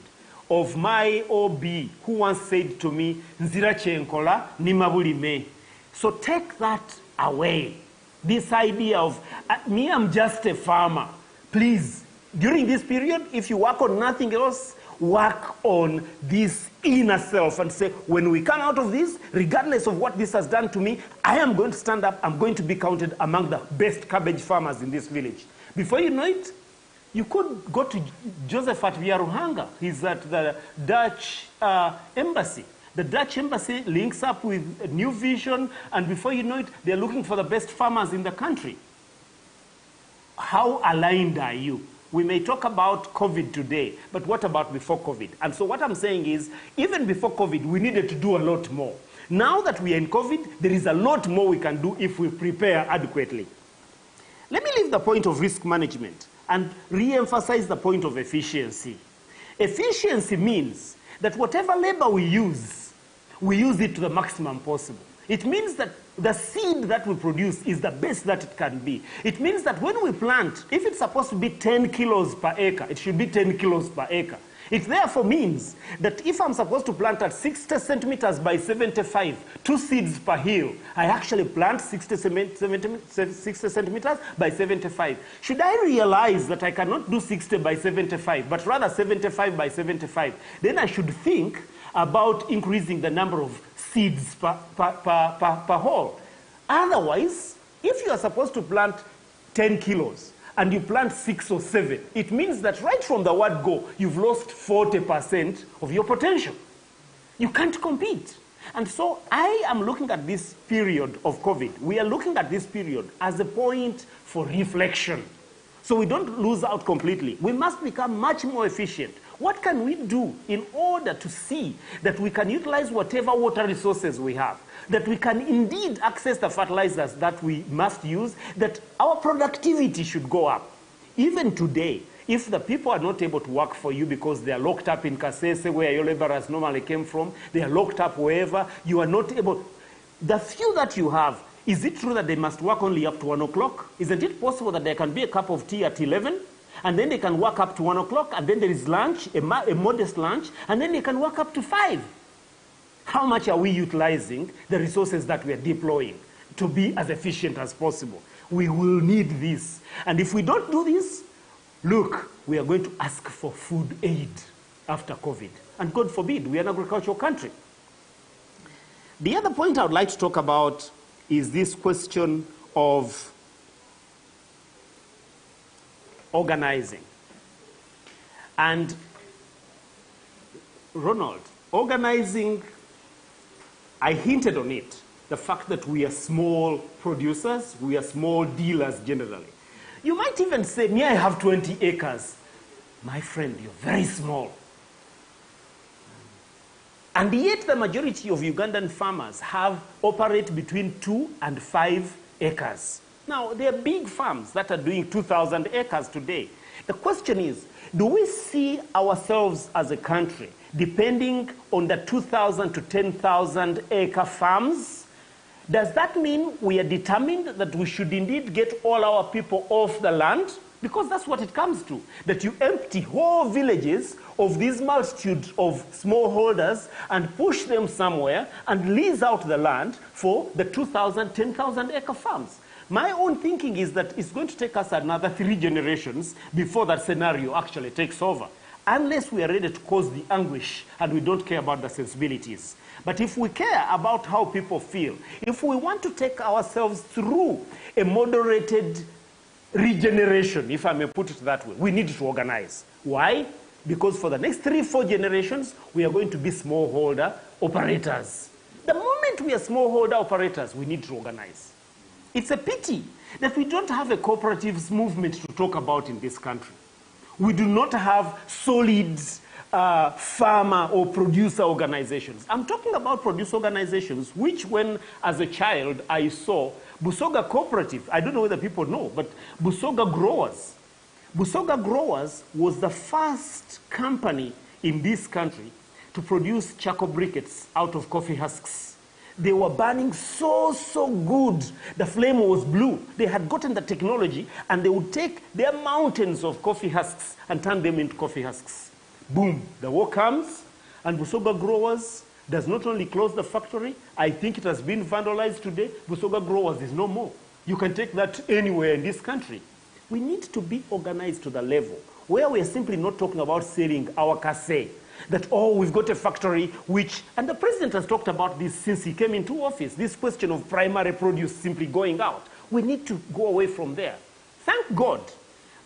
of my OB, who once said to me, Nzira chenkola ni mabulime. So take that away. This idea of, me, I'm just a farmer. Please, during this period, if you work on nothing else, work on this inner self and say, when we come out of this, regardless of what this has done to me, I am going to stand up, I'm going to be counted among the best cabbage farmers in this village. Before you know it, you could go to Joseph at Vyaruhanga. He's at the Dutch embassy. The Dutch embassy links up with New Vision, and before you know it, they're looking for the best farmers in the country. How aligned are you? We may talk about COVID today, but what about before COVID? And so what I'm saying is, even before COVID, we needed to do a lot more. Now that we are in COVID, there is a lot more we can do if we prepare adequately. Let me leave the point of risk management and re-emphasize the point of efficiency. Efficiency means that whatever labor we use it to the maximum possible. It means that the seed that we produce is the best that it can be. It means that when we plant, if it's supposed to be 10 kilos per acre, it should be 10 kilos per acre. It therefore means that if I'm supposed to plant at 60 centimeters by 75, 2 seeds per hill, I actually plant 60 centimeters by 75. Should I realize that I cannot do 60 by 75, but rather 75 by 75, then I should think about increasing the number of seeds per hole. Otherwise, if you are supposed to plant 10 kilos, and you plant 6 or 7, it means that right from the word go, you've lost 40% of your potential. You can't compete. And so I am looking at this period of COVID. We are looking at this period as a point for reflection. So we don't lose out completely. We must become much more efficient. What can we do in order to see that we can utilize whatever water resources we have, that we can indeed access the fertilizers that we must use, that our productivity should go up? Even today, if the people are not able to work for you because they are locked up in Kasese, where your laborers normally came from, they are locked up wherever, you are not able, the few that you have, is it true that they must work only up to 1 o'clock? Isn't it possible that there can be a cup of tea at 11? And then they can work up to 1 o'clock, and then there is lunch, a modest lunch, and then they can work up to 5. How much are we utilizing the resources that we are deploying to be as efficient as possible? We will need this. And if we don't do this, look, we are going to ask for food aid after COVID. And God forbid, we are an agricultural country. The other point I would like to talk about is this question of organizing. And Ronald, organizing, I hinted on it, the fact that we are small producers, we are small dealers generally. You might even say, me, I have 20 acres. My friend, you're very small. And yet the majority of Ugandan farmers operate between 2 and 5 acres. Now, there are big farms that are doing 2,000 acres today. The question is, do we see ourselves as a country depending on the 2,000 to 10,000 acre farms? Does that mean we are determined that we should indeed get all our people off the land? Because that's what it comes to, that you empty whole villages of these multitude of smallholders and push them somewhere and lease out the land for the 2,000, 10,000 acre farms. My own thinking is that it's going to take us another 3 generations before that scenario actually takes over, unless we are ready to cause the anguish and we don't care about the sensibilities. But if we care about how people feel, if we want to take ourselves through a moderated regeneration, if I may put it that way, we need to organize. Why? Because for the next 3-4 generations, we are going to be smallholder operators. The moment we are smallholder operators, we need to organize. It's a pity that we don't have a cooperatives movement to talk about in this country. We do not have solid farmer or producer organizations. I'm talking about producer organizations, which when, as a child, I saw Busoga Cooperative. I don't know whether people know, but Busoga Growers. Busoga Growers was the first company in this country to produce charcoal briquettes out of coffee husks. They were burning so good. The flame was blue. They had gotten the technology, and they would take their mountains of coffee husks and turn them into coffee husks. Boom, the war comes, and Busoga Growers does not only close the factory, I think it has been vandalized today. Busoga Growers is no more. You can take that anywhere in this country. We need to be organized to the level where we are simply not talking about selling our kase, that, oh, we've got a factory which, and the president has talked about this since he came into office, this question of primary produce simply going out. We need to go away from there. Thank God,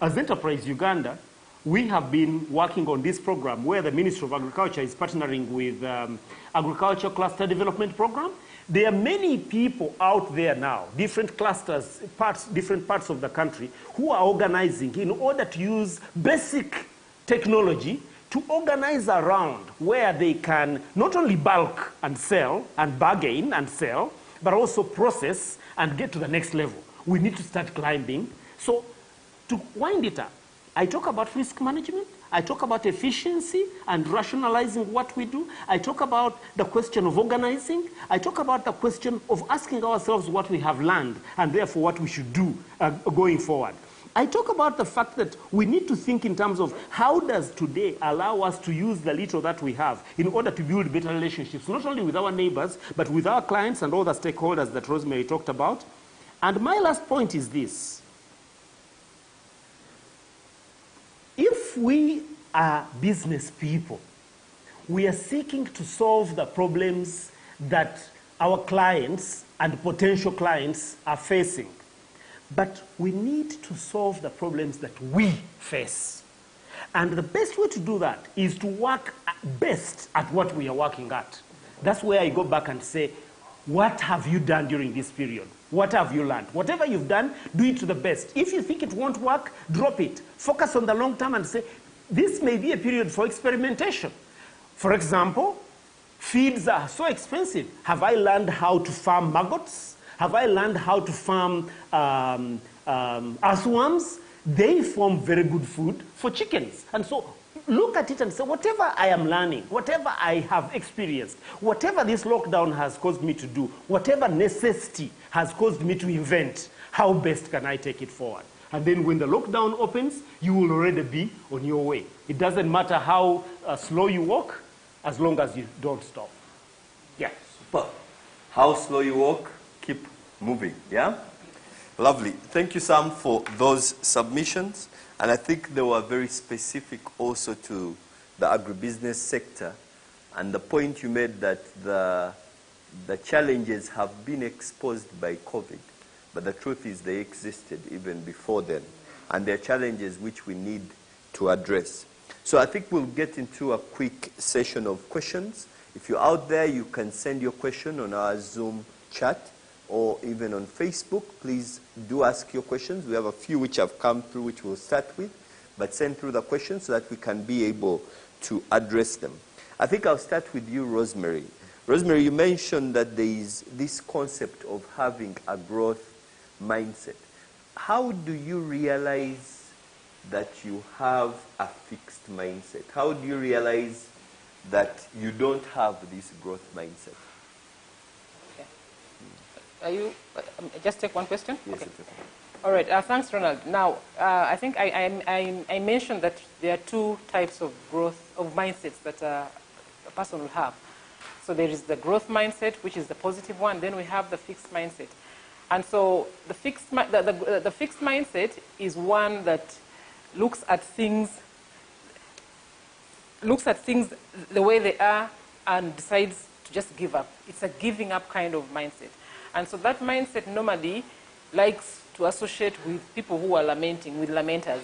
as Enterprise Uganda, we have been working on this program where the Ministry of Agriculture is partnering with Agriculture Cluster Development Program. There are many people out there now, different clusters, different parts of the country, who are organizing in order to use basic technology to organize around where they can not only bulk and sell and bargain and sell, but also process and get to the next level. We need to start climbing. So to wind it up, I talk about risk management, I talk about efficiency and rationalizing what we do, I talk about the question of organizing, I talk about the question of asking ourselves what we have learned and therefore what we should do going forward. I talk about the fact that we need to think in terms of how does today allow us to use the little that we have in order to build better relationships, not only with our neighbors, but with our clients and all the stakeholders that Rosemary talked about. And my last point is this. If we are business people, we are seeking to solve the problems that our clients and potential clients are facing. But we need to solve the problems that we face. And the best way to do that is to work best at what we are working at. That's where I go back and say, what have you done during this period? What have you learned? Whatever you've done, do it to the best. If you think it won't work, drop it. Focus on the long term and say, this may be a period for experimentation. For example, feeds are so expensive. Have I learned how to farm maggots? Have I learned how to farm earthworms? They form very good food for chickens. And so look at it and say, whatever I am learning, whatever I have experienced, whatever this lockdown has caused me to do, whatever necessity has caused me to invent, how best can I take it forward? And then when the lockdown opens, you will already be on your way. It doesn't matter how slow you walk, as long as you don't stop. Yeah. Super. How slow you walk, keep moving, yeah? Lovely. Thank you, Sam, for those submissions. And I think they were very specific also to the agribusiness sector. And the point you made that the challenges have been exposed by COVID. But the truth is they existed even before then. And they're challenges which we need to address. So I think we'll get into a quick session of questions. If you're out there, you can send your question on our Zoom chat or even on Facebook. Please do ask your questions. We have a few which have come through which we'll start with, but send through the questions so that we can be able to address them. I think I'll start with you, Rosemary. Rosemary, you mentioned that there is this concept of having a growth mindset. How do you realize that you have a fixed mindset? How do you realize that you don't have this growth mindset? Okay. Are you, just take one question? Yes, okay. All right, thanks, Ronald. Now, I think I mentioned that there are two types of growth, of mindsets that a person will have. So there is the growth mindset, which is the positive one, then we have the fixed mindset. And so the fixed mindset is one that looks at things the way they are and decides to just give up. It's a giving up kind of mindset. And so that mindset normally likes to associate with people who are lamenting, with lamenters.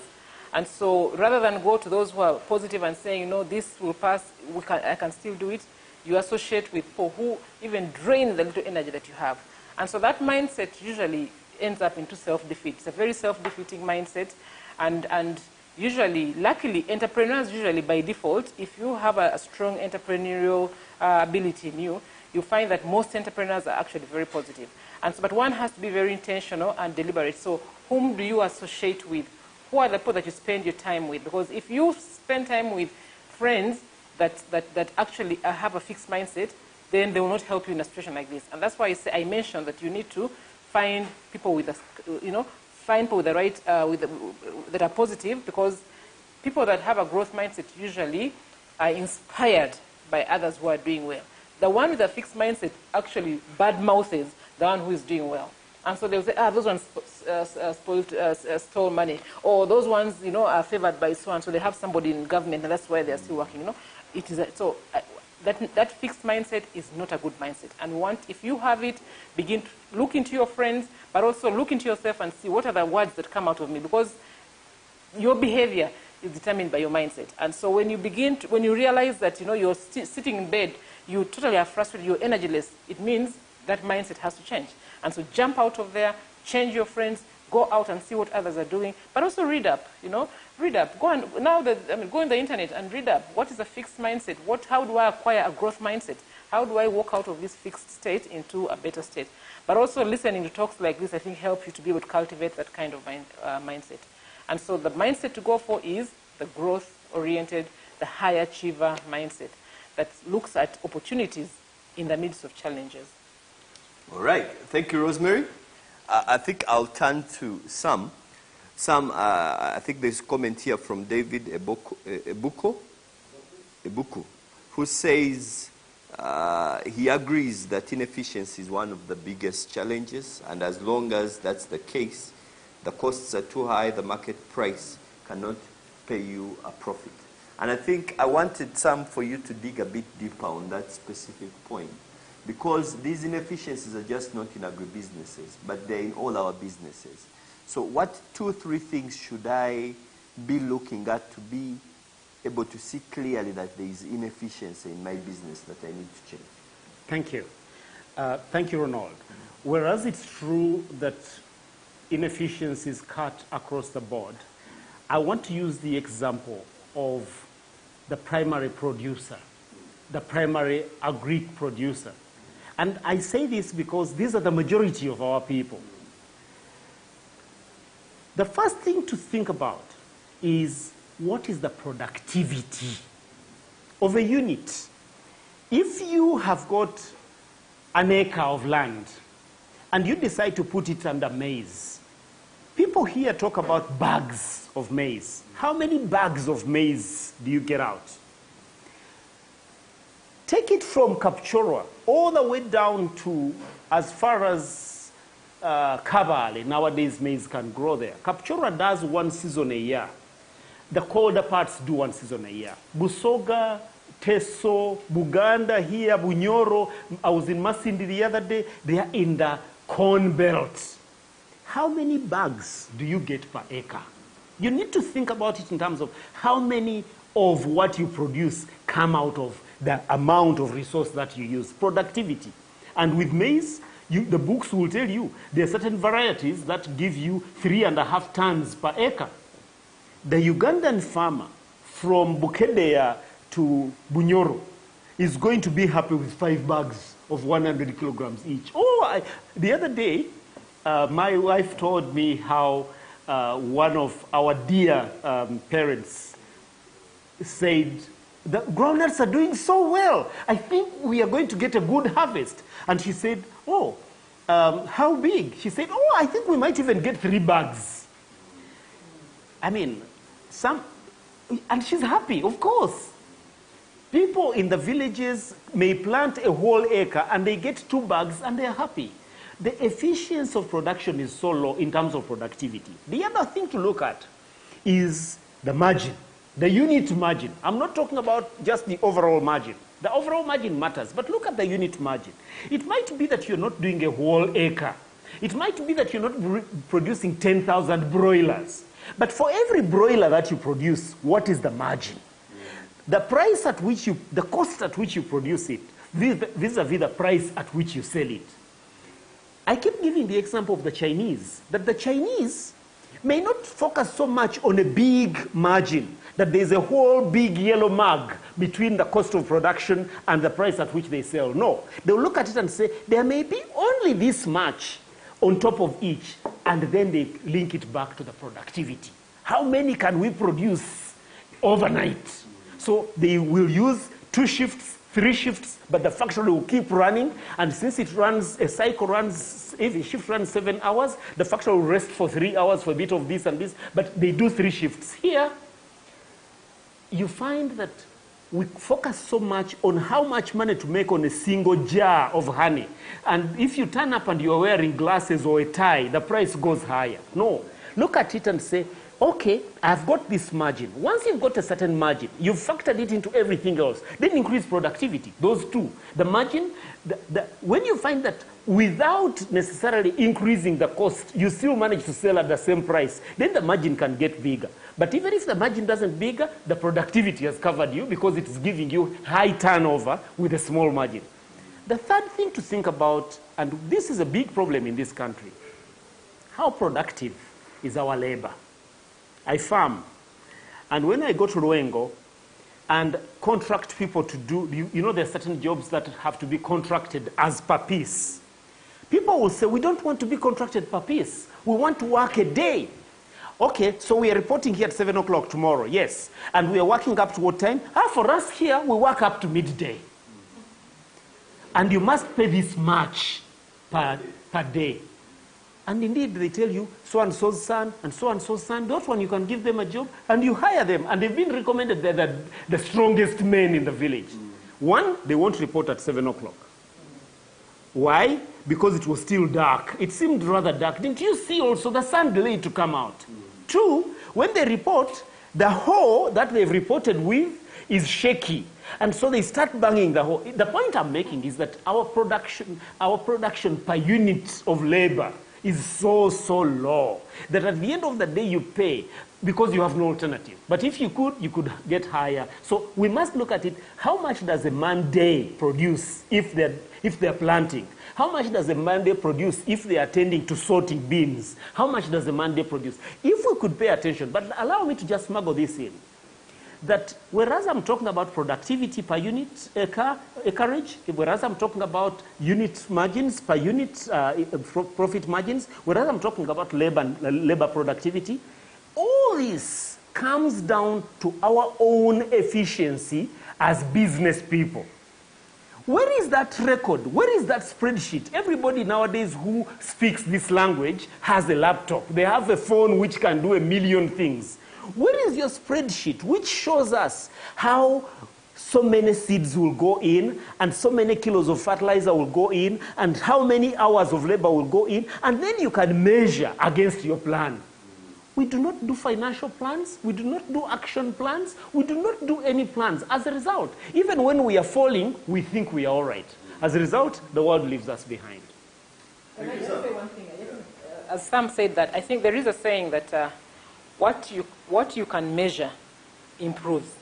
And so rather than go to those who are positive and saying, no, this will pass, I can still do it, you associate with people who even drain the little energy that you have. And so that mindset usually ends up into self-defeat. It's a very self-defeating mindset. And usually, luckily, entrepreneurs usually by default, if you have a strong entrepreneurial ability in you, you find that most entrepreneurs are actually very positive. And so, but one has to be very intentional and deliberate. So whom do you associate with? Who are the people that you spend your time with? Because if you spend time with friends that actually have a fixed mindset, then they will not help you in a situation like this. And that's why I mentioned that you need to find people with find people with the right, that are positive, because people that have a growth mindset usually are inspired by others who are doing well. The one with a fixed mindset actually bad-mouthes the one who is doing well. And so they'll say, those ones stole money. Or those ones, are favored by so-and-so. They have somebody in government, and that's why they're still working, It is that fixed mindset is not a good mindset. And if you have it, begin to look into your friends, but also look into yourself and see what are the words that come out of me. Because your behavior is determined by your mindset. And so when you realize that, you're sitting in bed, you totally are frustrated, you're energyless, it means that mindset has to change. And so jump out of there, change your friends, go out and see what others are doing, but also read up, read up. Go on the internet and read up. What is a fixed mindset? How do I acquire a growth mindset? How do I walk out of this fixed state into a better state? But also listening to talks like this, I think, help you to be able to cultivate that kind of mindset. And so the mindset to go for is the growth-oriented, the high achiever mindset that looks at opportunities in the midst of challenges. All right. Thank you, Rosemary. I think I'll turn to Sam. I think there's a comment here from David Ebuku, who says he agrees that inefficiency is one of the biggest challenges, and as long as that's the case, the costs are too high, the market price cannot pay you a profit. And I think I wanted for you to dig a bit deeper on that specific point, because these inefficiencies are just not in agribusinesses, but they're in all our businesses. So what 2 or 3 things should I be looking at to be able to see clearly that there is inefficiency in my business that I need to change? Thank you. Thank you, Ronald. Whereas it's true that inefficiencies cut across the board, I want to use the example of the primary producer, the primary agri producer. And I say this because these are the majority of our people. The first thing to think about is, what is the productivity of a unit? If you have got an acre of land and you decide to put it under maize, people here talk about bags of maize. How many bags of maize do you get out? Take it from Kapchorwa all the way down to as far as Kabale. Nowadays maize can grow there. Kapchorwa does 1 season a year. The colder parts do 1 season a year. Busoga, Teso, Buganda here, Bunyoro. I was in Masindi the other day. They are in the corn belt. How many bags do you get per acre? You need to think about it in terms of how many of what you produce come out of the amount of resource that you use, productivity. And with maize, the books will tell you there are certain varieties that give you 3.5 tons per acre. The Ugandan farmer from Bukedea to Bunyoro is going to be happy with 5 bags of 100 kilograms each. The other day, my wife told me how one of our dear parents said, the groundnuts are doing so well. I think we are going to get a good harvest. And she said, how big? She said, I think we might even get 3 bags. I mean, and she's happy, of course. People in the villages may plant a whole acre and they get 2 bags and they're happy. The efficiency of production is so low in terms of productivity. The other thing to look at is the margin, the unit margin. I'm not talking about just the overall margin. The overall margin matters, but look at the unit margin. It might be that you're not doing a whole acre. It might be that you're not producing 10,000 broilers. But for every broiler that you produce, what is the margin? The price at which the cost at which you produce it, vis-a-vis the price at which you sell it. I keep giving the example of the Chinese, that the Chinese may not focus so much on a big margin, that there's a whole big yellow mark between the cost of production and the price at which they sell. No, they'll look at it and say, there may be only this much on top of each, and then they link it back to the productivity. How many can we produce overnight? So they will use 2 shifts, 3 shifts, but the factory will keep running, and since it runs, a cycle runs, if a shift runs 7 hours, the factory will rest for 3 hours for a bit of this and this, but they do 3 shifts. Here, you find that we focus so much on how much money to make on a single jar of honey. And if you turn up and you're wearing glasses or a tie, the price goes higher. No, look at it and say, okay, I've got this margin. Once you've got a certain margin, you've factored it into everything else. Then increase productivity, those two. The margin, when you find that without necessarily increasing the cost, you still manage to sell at the same price, then the margin can get bigger. But even if the margin doesn't bigger, the productivity has covered you because it's giving you high turnover with a small margin. The third thing to think about, and this is a big problem in this country, how productive is our labor? I farm, and when I go to Ruengo and contract people to do, you know there are certain jobs that have to be contracted as per piece. People will say, we don't want to be contracted per piece. We want to work a day. Okay, so we are reporting here at 7 o'clock tomorrow, yes. And we are working up to what time? For us here, we work up to midday. And you must pay this much per day. And indeed, they tell you, so-and-so's son and so-and-so's son, that one you can give them a job, and you hire them. And they've been recommended they're the strongest men in the village. One, they won't report at 7 o'clock. Why? Because it was still dark. It seemed rather dark. Didn't you see also the sun delayed to come out? Two, when they report, the hoe that they've reported with is shaky. And so they start banging the hoe. The point I'm making is that our production per unit of labor is so low that at the end of the day you pay because you have no alternative. But if you could get higher. So we must look at it. How much does a man day produce if they're planting? How much does a man day produce if they are tending to sorting beans? How much does a man day produce? If we could pay attention, but allow me to just smuggle this in, that whereas I'm talking about productivity per unit acreage, whereas I'm talking about unit margins per unit profit margins, whereas I'm talking about labor productivity, all this comes down to our own efficiency as business people. Where is that record? Where is that spreadsheet? Everybody nowadays who speaks this language has a laptop. They have a phone which can do a million things. Where is your spreadsheet which shows us how so many seeds will go in and so many kilos of fertilizer will go in and how many hours of labor will go in, and then you can measure against your plan? We do not do financial plans. We do not do action plans. We do not do any plans. As a result, even when we are falling, we think we are all right. As a result, the world leaves us behind. Can I just say one thing? As Sam said that, I think there is a saying that what you can measure improves.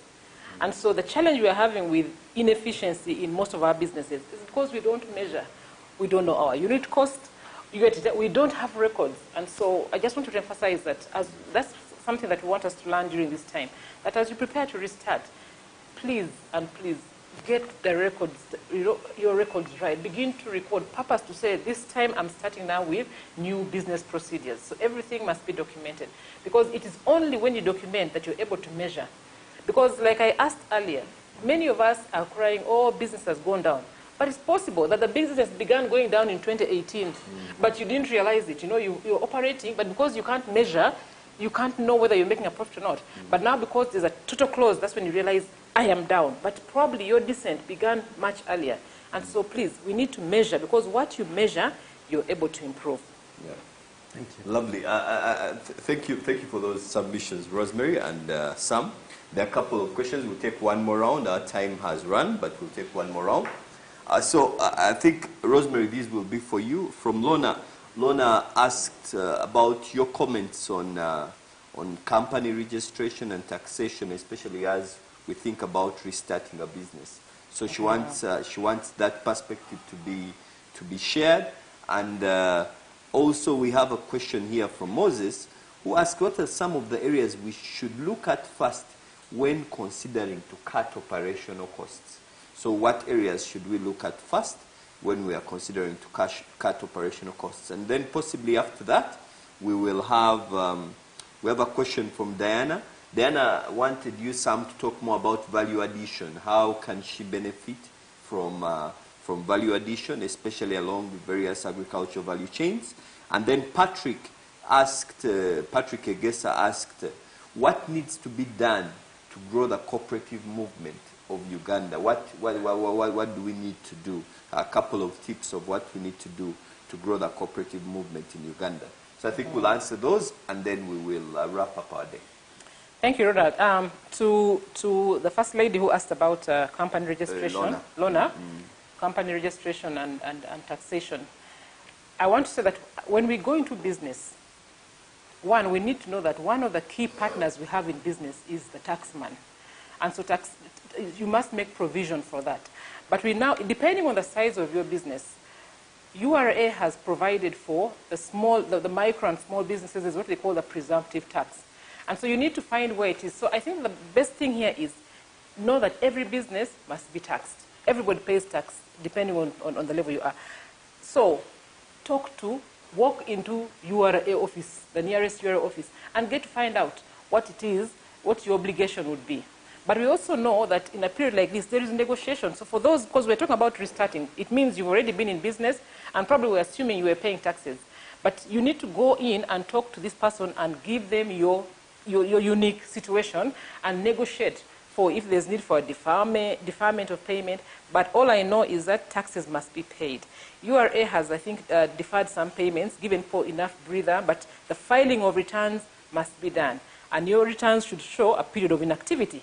And so the challenge we are having with inefficiency in most of our businesses is because we don't measure. We don't know our unit cost. We don't have records. And so I just want to emphasize that that's something that we want us to learn during this time, that as you prepare to restart, please get the records, your records right. Begin to record. Purpose to say, this time I'm starting now with new business procedures. So everything must be documented. Because it is only when you document that you're able to measure. Because like I asked earlier, many of us are crying, oh, business has gone down. But it's possible that the business began going down in 2018, but you didn't realize it. You know, you're operating, but because you can't measure, you can't know whether you're making a profit or not. But now because there's a total close, that's when you realize, I am down. But probably your descent began much earlier. And so please, we need to measure, because what you measure, you're able to improve. Yeah. Thank you. Lovely. Thank you for those submissions, Rosemary and Sam. There are a couple of questions. We'll take one more round. Our time has run, but we'll take one more round. So I think, Rosemary, these will be for you. From Lorna. Lorna asked about your comments on company registration and taxation, especially as we think about restarting a business. So she wants that perspective to be shared. And also we have a question here from Moses, who asked what are some of the areas we should look at first when considering to cut operational costs. So what areas should we look at first when we are considering to cut operational costs? And then possibly after that, we will have, we have a question from Diana. Diana wanted you, Sam, to talk more about value addition. How can she benefit from value addition, especially along the various agricultural value chains? And then Patrick Egesa asked, what needs to be done to grow the cooperative movement of Uganda? What do we need to do? A couple of tips of what we need to do to grow the cooperative movement in Uganda. So I think we'll answer those, and then we will wrap up our day. Thank you, Roda. To the first lady who asked about company registration, Lorna, company registration and taxation, I want to say that when we go into business, one, we need to know that one of the key partners we have in business is the taxman. And so you must make provision for that. But we now, depending on the size of your business, URA has provided for the micro and small businesses is what they call the presumptive tax. And so you need to find where it is. So I think the best thing here is know that every business must be taxed. Everybody pays tax depending on the level you are. So walk into URA office, the nearest URA office, and get to find out what it is, what your obligation would be. But we also know that in a period like this, there is negotiation. So for those, because we're talking about restarting, it means you've already been in business, and probably we're assuming you were paying taxes. But you need to go in and talk to this person and give them your unique situation and negotiate for if there's need for a deferment of payment. But all I know is that taxes must be paid. URA has, I think, deferred some payments, given for enough breather, but the filing of returns must be done. And your returns should show a period of inactivity,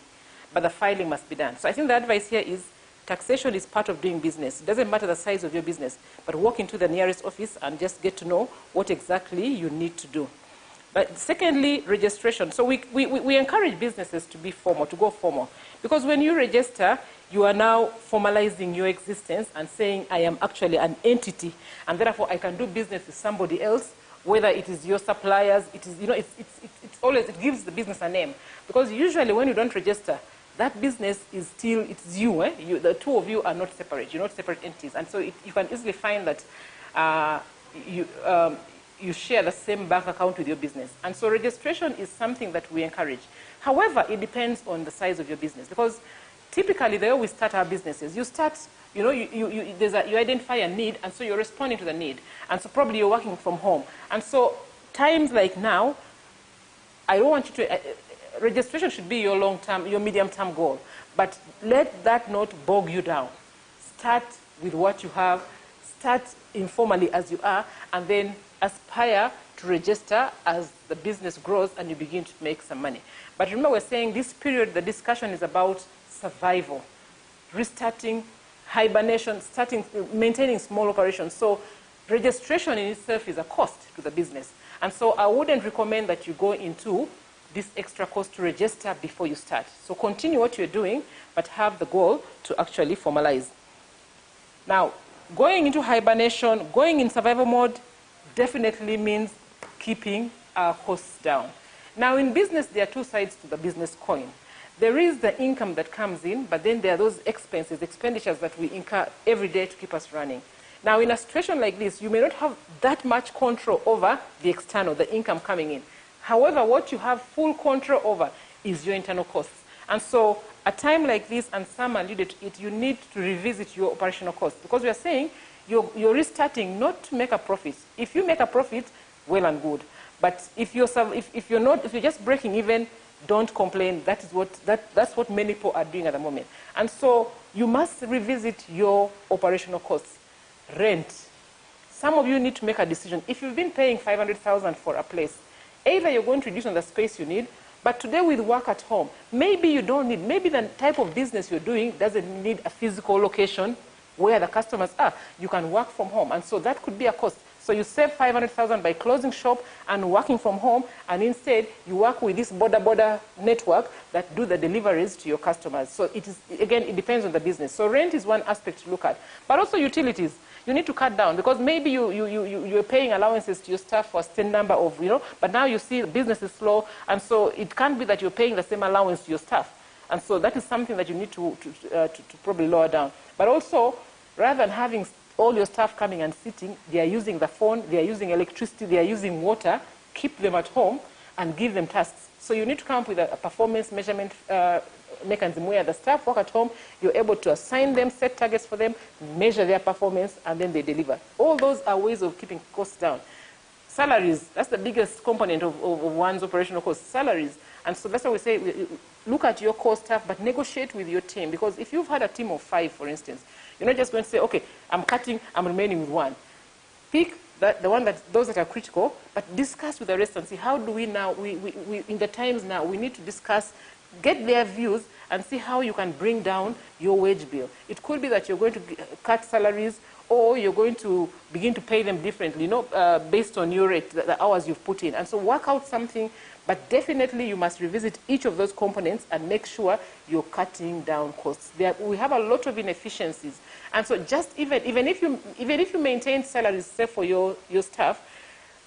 but the filing must be done. So I think the advice here is taxation is part of doing business. It doesn't matter the size of your business, but walk into the nearest office and just get to know what exactly you need to do. But secondly, registration. So we encourage businesses to be formal, to go formal. Because when you register, you are now formalizing your existence and saying, I am actually an entity, and therefore I can do business with somebody else, whether it is your suppliers, it is, it's always, it gives the business a name. Because usually when you don't register, that business is still, it's you, the two of you are not separate, you're not separate entities. And so you can easily find that you share the same bank account with your business. And so registration is something that we encourage. However, it depends on the size of your business, because typically the way we start our businesses, you start, you identify a need, and so you're responding to the need. And so probably you're working from home. And so times like now, I don't want you to, registration should be your long-term, your medium-term goal. But let that not bog you down. Start with what you have, start informally as you are, and then aspire to register as the business grows and you begin to make some money. But remember, we're saying this period, the discussion is about survival, restarting, hibernation, maintaining small operations. So registration in itself is a cost to the business. And so I wouldn't recommend that you go into this extra cost to register before you start. So continue what you're doing, but have the goal to actually formalize. Now, going into hibernation, going in survival mode, definitely means keeping our costs down. Now, in business, there are two sides to the business coin. There is the income that comes in, but then there are those expenditures that we incur every day to keep us running. Now, in a situation like this, you may not have that much control over the external, the income coming in. However, what you have full control over is your internal costs. And so, a time like this, and Sam alluded to it, you need to revisit your operational costs. Because we are saying you're restarting not to make a profit. If you make a profit, well and good. But if you're just breaking even, don't complain. That's what many people are doing at the moment. And so you must revisit your operational costs. Rent. Some of you need to make a decision. If you've been paying $500,000 for a place, either you're going to reduce on the space you need, but today with work at home, maybe you don't need, maybe the type of business you're doing doesn't need a physical location where the customers are. You can work from home, and so that could be a cost. So you save $500,000 by closing shop and working from home, and instead you work with this border network that do the deliveries to your customers. So it is, again, it depends on the business. So rent is one aspect to look at, but also utilities. You need to cut down, because maybe you're paying allowances to your staff for a certain number of, but now you see the business is slow, and so it can't be that you're paying the same allowance to your staff. And so that is something that you need to probably lower down. But also, rather than having all your staff coming and sitting, they are using the phone, they are using electricity, they are using water, keep them at home and give them tasks. So you need to come up with a performance measurement mechanism where the staff work at home, you're able to assign them, set targets for them, measure their performance, and then they deliver. All those are ways of keeping costs down. Salaries, that's the biggest component of one's operational costs, salaries. And so that's why we say, look at your core staff, but negotiate with your team. Because if you've had a team of 5, for instance, you're not just going to say, okay, I'm cutting, I'm remaining with 1. Pick those that are critical, but discuss with the rest and see how do we now, in the times now, we need to discuss, get their views, and see how you can bring down your wage bill. It could be that you're going to cut salaries, or you're going to begin to pay them differently, based on your rate, the hours you've put in. And so work out something, but definitely you must revisit each of those components and make sure you're cutting down costs. We have a lot of inefficiencies. And so just even if you maintain salaries, say, for your staff,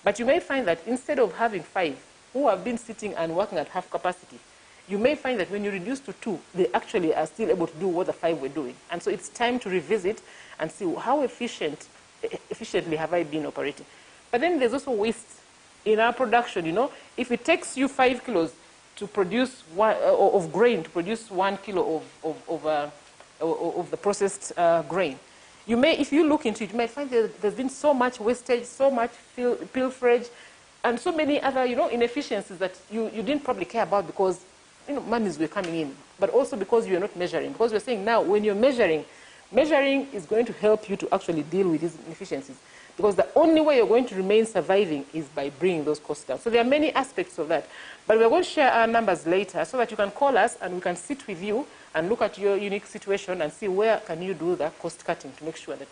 but you may find that instead of having 5 who have been sitting and working at half capacity, you may find that when you reduce to 2, they actually are still able to do what the 5 were doing. And so it's time to revisit and see how efficiently have I been operating. But then there's also waste in our production. If it takes you 5 kilos to produce of grain, to produce 1 kilo of the processed grain, You may, if you look into it, you might find that there's been so much wastage, so much pilferage, and so many other, inefficiencies that you didn't probably care about because, monies were coming in, but also because you're not measuring. Because we're saying now, when you're measuring is going to help you to actually deal with these inefficiencies. Because the only way you're going to remain surviving is by bringing those costs down. So there are many aspects of that. But we're going to share our numbers later so that you can call us and we can sit with you and look at your unique situation and see where can you do the cost cutting to make sure that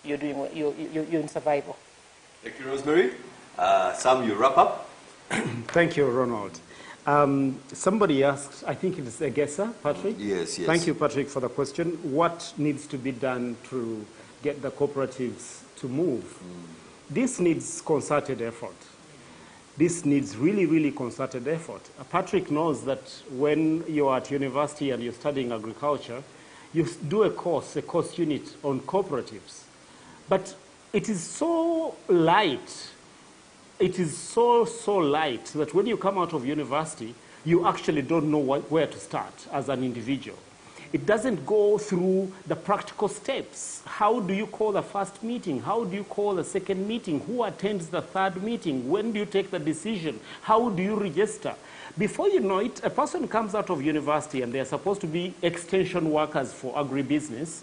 you're doing you're in survival. Thank you, Rosemary. Sam, you wrap up. Thank you, Ronald. Somebody asked, I think it is Egesa, Patrick? Yes. Thank you, Patrick, for the question. What needs to be done to get the cooperatives to move? This needs concerted effort. This needs really, really concerted effort. Patrick knows that when you're at university and you're studying agriculture, you do a course unit on cooperatives. But it is so light. It is so light that when you come out of university, you actually don't know where to start as an individual. It doesn't go through the practical steps. How do you call the first meeting? How do you call the second meeting? Who attends the third meeting? When do you take the decision? How do you register? Before you know it, a person comes out of university and they're supposed to be extension workers for agribusiness,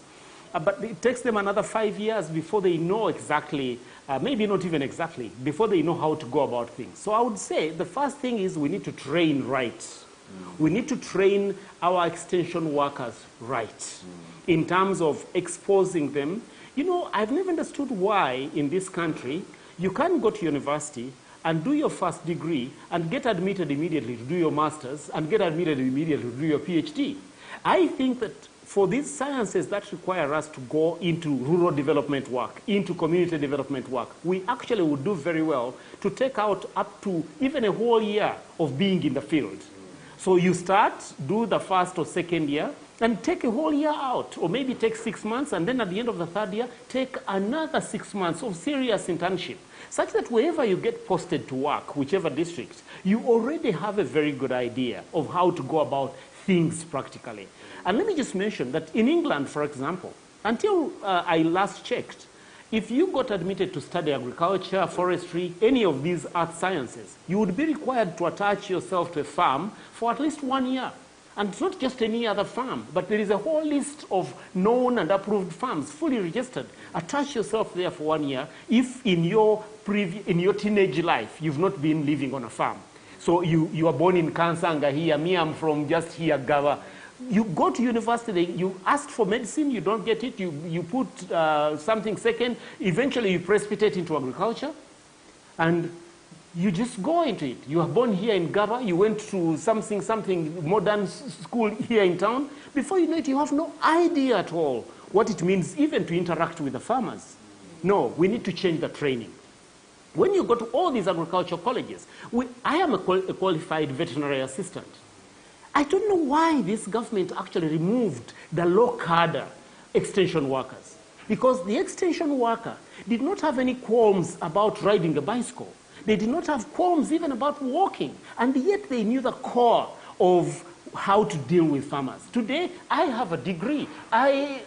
but it takes them another 5 years before they know exactly, maybe not even exactly, before they know how to go about things. So I would say the first thing is we need to train right. We need to train our extension workers right in terms of exposing them. I've never understood why in this country you can't go to university and do your first degree and get admitted immediately to do your master's and get admitted immediately to do your PhD. I think that for these sciences that require us to go into rural development work, into community development work, we actually would do very well to take out up to even a whole year of being in the field. So you start, do the first or second year, and take a whole year out, or maybe take 6 months, and then at the end of the third year, take another 6 months of serious internship, such that wherever you get posted to work, whichever district, you already have a very good idea of how to go about things practically. And let me just mention that in England, for example, until I last checked, if you got admitted to study agriculture, forestry, any of these earth sciences, you would be required to attach yourself to a farm for at least 1 year. And it's not just any other farm, but there is a whole list of known and approved farms, fully registered. Attach yourself there for 1 year if in your teenage life you've not been living on a farm. So you are born in Kansanga here, me I'm from just here, Gava. You go to university, you ask for medicine, you don't get it, you put something second, eventually you precipitate into agriculture, and you just go into it. You are born here in Gaba, you went to something modern school here in town. Before you know it, you have no idea at all what it means even to interact with the farmers. No, we need to change the training. When you go to all these agricultural colleges, I am a qualified veterinary assistant. I don't know why this government actually removed the low cadre extension workers. Because the extension worker did not have any qualms about riding a bicycle. They did not have qualms even about walking. And yet they knew the core of how to deal with farmers. Today, I have a degree. And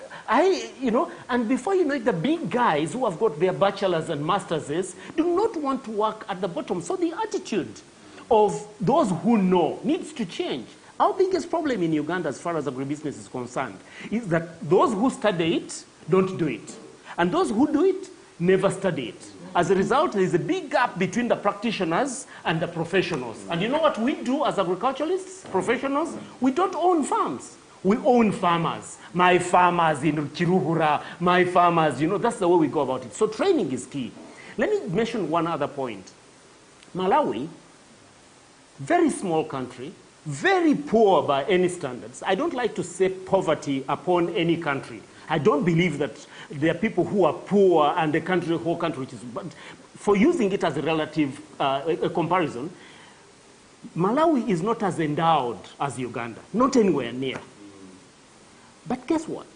before you know it, the big guys who have got their bachelors and masters do not want to work at the bottom. So the attitude of those who know needs to change. Our biggest problem in Uganda as far as agribusiness is concerned is that those who study it don't do it. And those who do it never study it. As a result, there is a big gap between the practitioners and the professionals. And you know what we do as agriculturalists, professionals? We don't own farms. We own farmers. My farmers in Chiruhura, my farmers, that's the way we go about it. So training is key. Let me mention one other point. Malawi, very small country, very poor by any standards. I don't like to say poverty upon any country. I don't believe that there are people who are poor and the whole country which is, but for using it as a relative a comparison, Malawi is not as endowed as Uganda, not anywhere near. But guess what?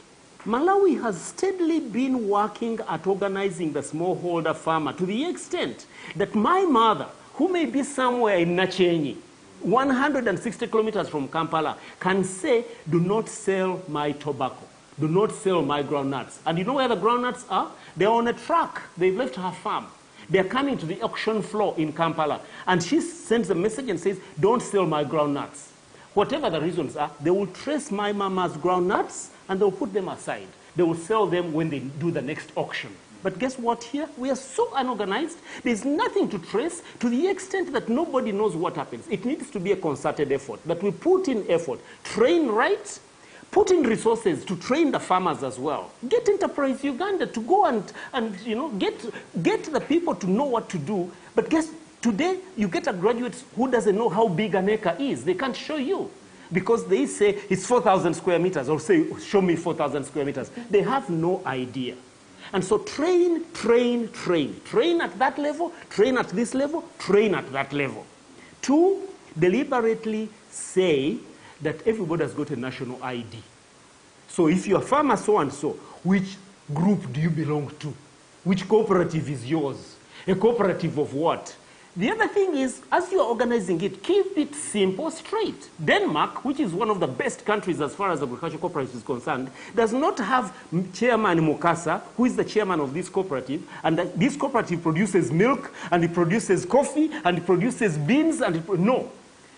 Malawi has steadily been working at organizing the smallholder farmer to the extent that my mother, who may be somewhere in Nachenyi, 160 kilometers from Kampala, can say, do not sell my tobacco. do not sell my groundnuts. And you know where the groundnuts are? They're on a truck. They've left her farm. They're coming to the auction floor in Kampala. And she sends a message and says, don't sell my groundnuts. Whatever the reasons are, they will trace my mama's groundnuts and they'll put them aside. They will sell them when they do the next auction. But guess what here? We are so unorganized. There's nothing to trace to the extent that nobody knows what happens. It needs to be a concerted effort, that we put in effort, train right, put in resources to train the farmers as well. Get Enterprise Uganda to go and you know, get the people to know what to do. But guess, today you get a graduate who doesn't know how big an acre is. They can't show you because they say it's 4,000 square meters or say, show me 4,000 square meters. They have no idea. And so train, train, train. Train at that level, train at this level, train at that level. 2, deliberately say that everybody has got a national ID. So if you're a farmer so-and-so, which group do you belong to? Which cooperative is yours? A cooperative of what? The other thing is, as you're organizing it, keep it simple, straight. Denmark, which is one of the best countries as far as agricultural cooperatives is concerned, does not have Chairman Mukasa, who is the chairman of this cooperative, and this cooperative produces milk, and it produces coffee, and it produces beans, and no.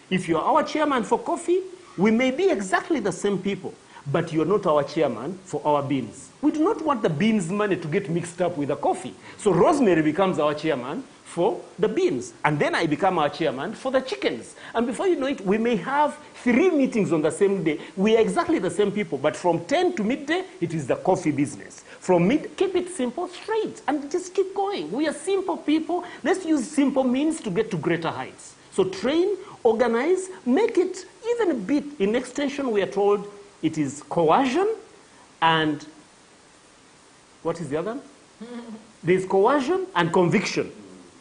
If you're our chairman for coffee, we may be exactly the same people, but you're not our chairman for our beans. We do not want the beans money to get mixed up with the coffee. So Rosemary becomes our chairman for the beans. And then I become our chairman for the chickens. And before you know it, we may have 3 meetings on the same day. We are exactly the same people, but from 10 to midday, it is the coffee business. From keep it simple, straight, and just keep going. We are simple people. Let's use simple means to get to greater heights. So train, organize, make it even a bit. In extension, we are told it is coercion and what is the other? There's coercion and conviction.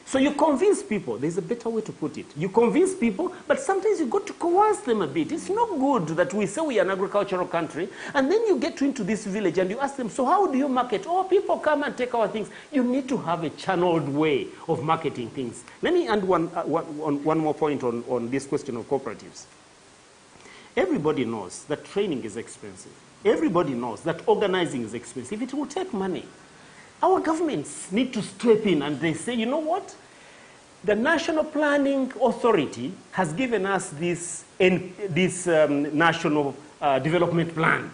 So you convince people. There's a better way to put it. You convince people, but sometimes you've got to coerce them a bit. It's not good that we say we are an agricultural country, and then you get into this village and you ask them, so how do you market? Oh, people come and take our things. You need to have a channeled way of marketing things. Let me add one more point on this question of cooperatives. Everybody knows that training is expensive. Everybody knows that organizing is expensive. It will take money. Our governments need to step in and they say, you know what? The National Planning Authority has given us this national development plan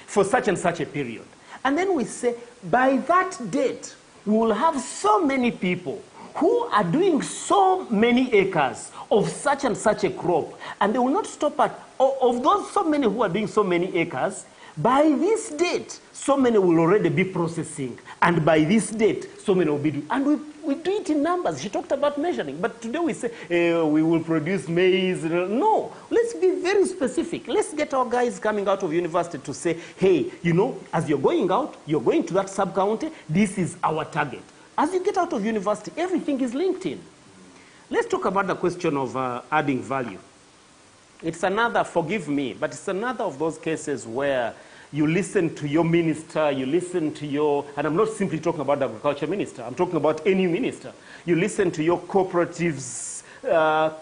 for such and such a period. And then we say, by that date, we will have so many people who are doing so many acres of such and such a crop. And they will not stop at, of those so many who are doing so many acres, by this date, so many will already be processing. And by this date, so many will be doing. And we do it in numbers. She talked about measuring. But today we say, we will produce maize. No, let's be very specific. Let's get our guys coming out of university to say, hey, you know, as you're going out, you're going to that sub-county, this is our target. As you get out of university, everything is linked in. Let's talk about the question of adding value. It's another, forgive me, but it's another of those cases where you listen to your minister, you listen to your, and I'm not simply talking about the agriculture minister, I'm talking about any minister. You listen to your cooperatives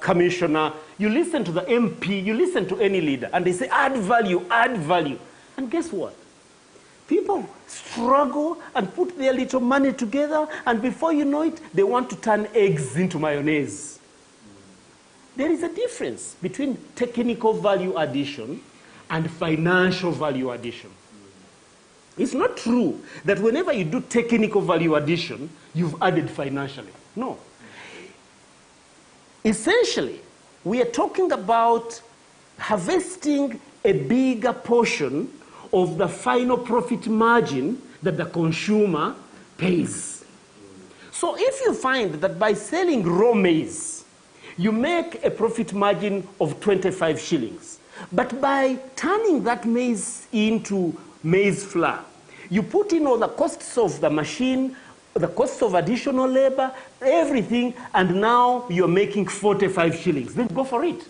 commissioner, you listen to the MP, you listen to any leader, and they say, add value, add value. And guess what? People struggle and put their little money together, and before you know it, they want to turn eggs into mayonnaise. There is a difference between technical value addition and financial value addition. It's not true that whenever you do technical value addition, you've added financially. No. Essentially, we are talking about harvesting a bigger portion of the final profit margin that the consumer pays. So if you find that by selling raw maize, you make a profit margin of 25 shillings, but by turning that maize into maize flour, you put in all the costs of the machine, the costs of additional labor, everything, and now you're making 45 shillings. Then go for it.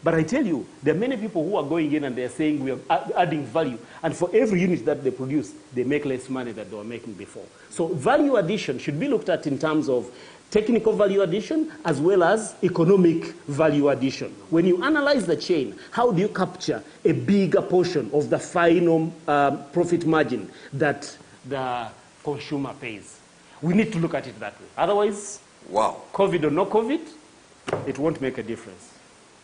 But I tell you, there are many people who are going in and they're saying we are adding value. And for every unit that they produce, they make less money than they were making before. So value addition should be looked at in terms of technical value addition as well as economic value addition. When you analyze the chain, how do you capture a bigger portion of the final profit margin that the consumer pays? We need to look at it that way. Otherwise, wow, COVID or no COVID, it won't make a difference.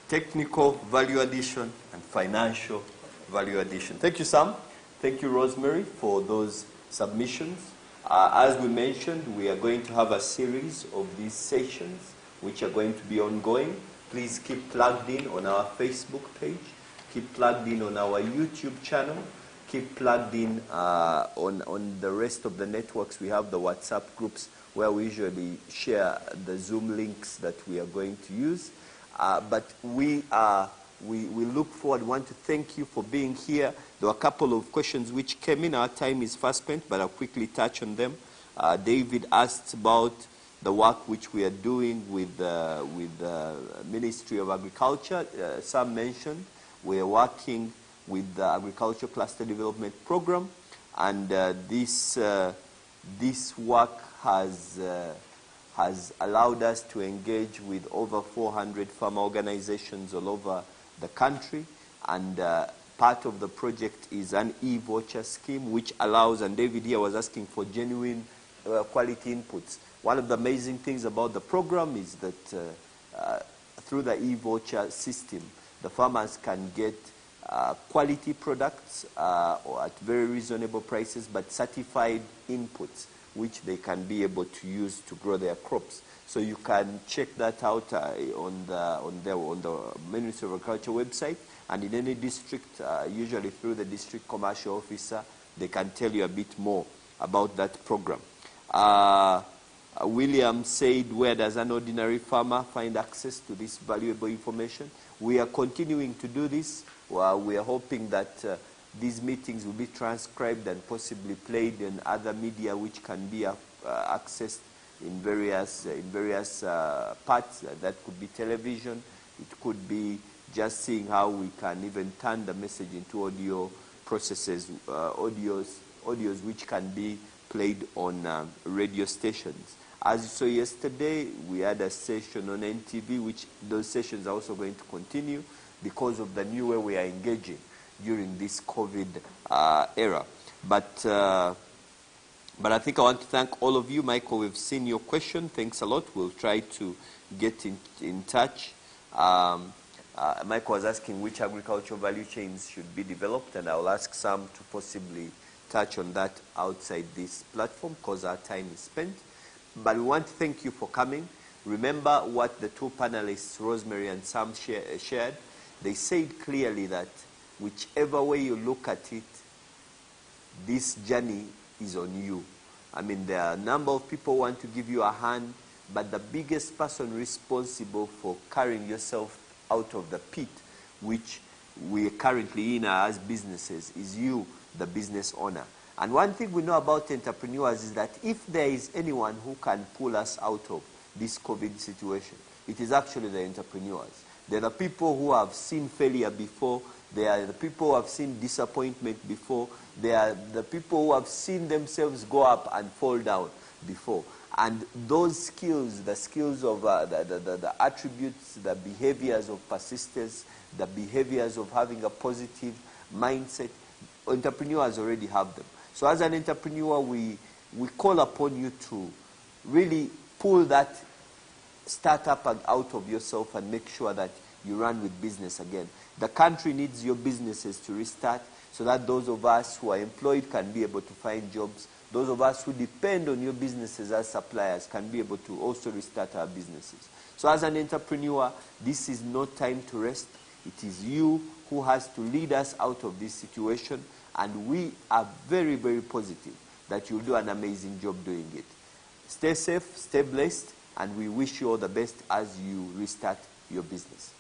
Technical value addition and financial value addition. Thank you, Sam. Thank you, Rosemary, for those submissions. As we mentioned, we are going to have a series of these sessions which are going to be ongoing. Please keep plugged in on our Facebook page. Keep plugged in on our YouTube channel. Keep plugged in on the rest of the networks. We have the WhatsApp groups where we usually share the Zoom links that we are going to use. But we look forward. We want to thank you for being here. There were a couple of questions which came in. Our time is fast spent, but I'll quickly touch on them. David asked about the work which we are doing with the Ministry of Agriculture. Sam mentioned we are working with the Agriculture Cluster Development Program, and this work has allowed us to engage with over 400 farmer organizations all over the country, and part of the project is an e-voucher scheme which allows, and David here was asking for genuine quality inputs. One of the amazing things about the program is that through the e-voucher system, the farmers can get quality products or at very reasonable prices, but certified inputs which they can be able to use to grow their crops. So you can check that out on the Ministry of Agriculture website, and in any district, usually through the district commercial officer, they can tell you a bit more about that program. William said, where does an ordinary farmer find access to this valuable information? We are continuing to do this. We are hoping that these meetings will be transcribed and possibly played in other media which can be accessed in various parts. That could be television. It could be just seeing how we can even turn the message into audio processes, audios which can be played on radio stations. As you saw yesterday, we had a session on NTV, which those sessions are also going to continue because of the new way we are engaging during this COVID era. But I think I want to thank all of you. Michael, we've seen your question. Thanks a lot. We'll try to get in touch. Michael was asking which agricultural value chains should be developed, and I'll ask Sam to possibly touch on that outside this platform because our time is spent. But we want to thank you for coming. Remember what the two panelists, Rosemary and Sam, shared. They said clearly that whichever way you look at it, this journey is on you. I mean, there are a number of people who want to give you a hand, but the biggest person responsible for carrying yourself out of the pit, which we are currently in as businesses, is you, the business owner. And one thing we know about entrepreneurs is that if there is anyone who can pull us out of this COVID situation, it is actually the entrepreneurs. They're the people who have seen failure before. They are the people who have seen disappointment before. They are the people who have seen themselves go up and fall down before. And those skills, the skills of the attributes, the behaviors of persistence, the behaviors of having a positive mindset, entrepreneurs already have them. So as an entrepreneur, we call upon you to really pull that startup out of yourself and make sure that you run with business again. The country needs your businesses to restart so that those of us who are employed can be able to find jobs. Those of us who depend on your businesses as suppliers can be able to also restart our businesses. So as an entrepreneur, this is no time to rest. It is you who has to lead us out of this situation, and we are very, very positive that you'll do an amazing job doing it. Stay safe, stay blessed, and we wish you all the best as you restart your business.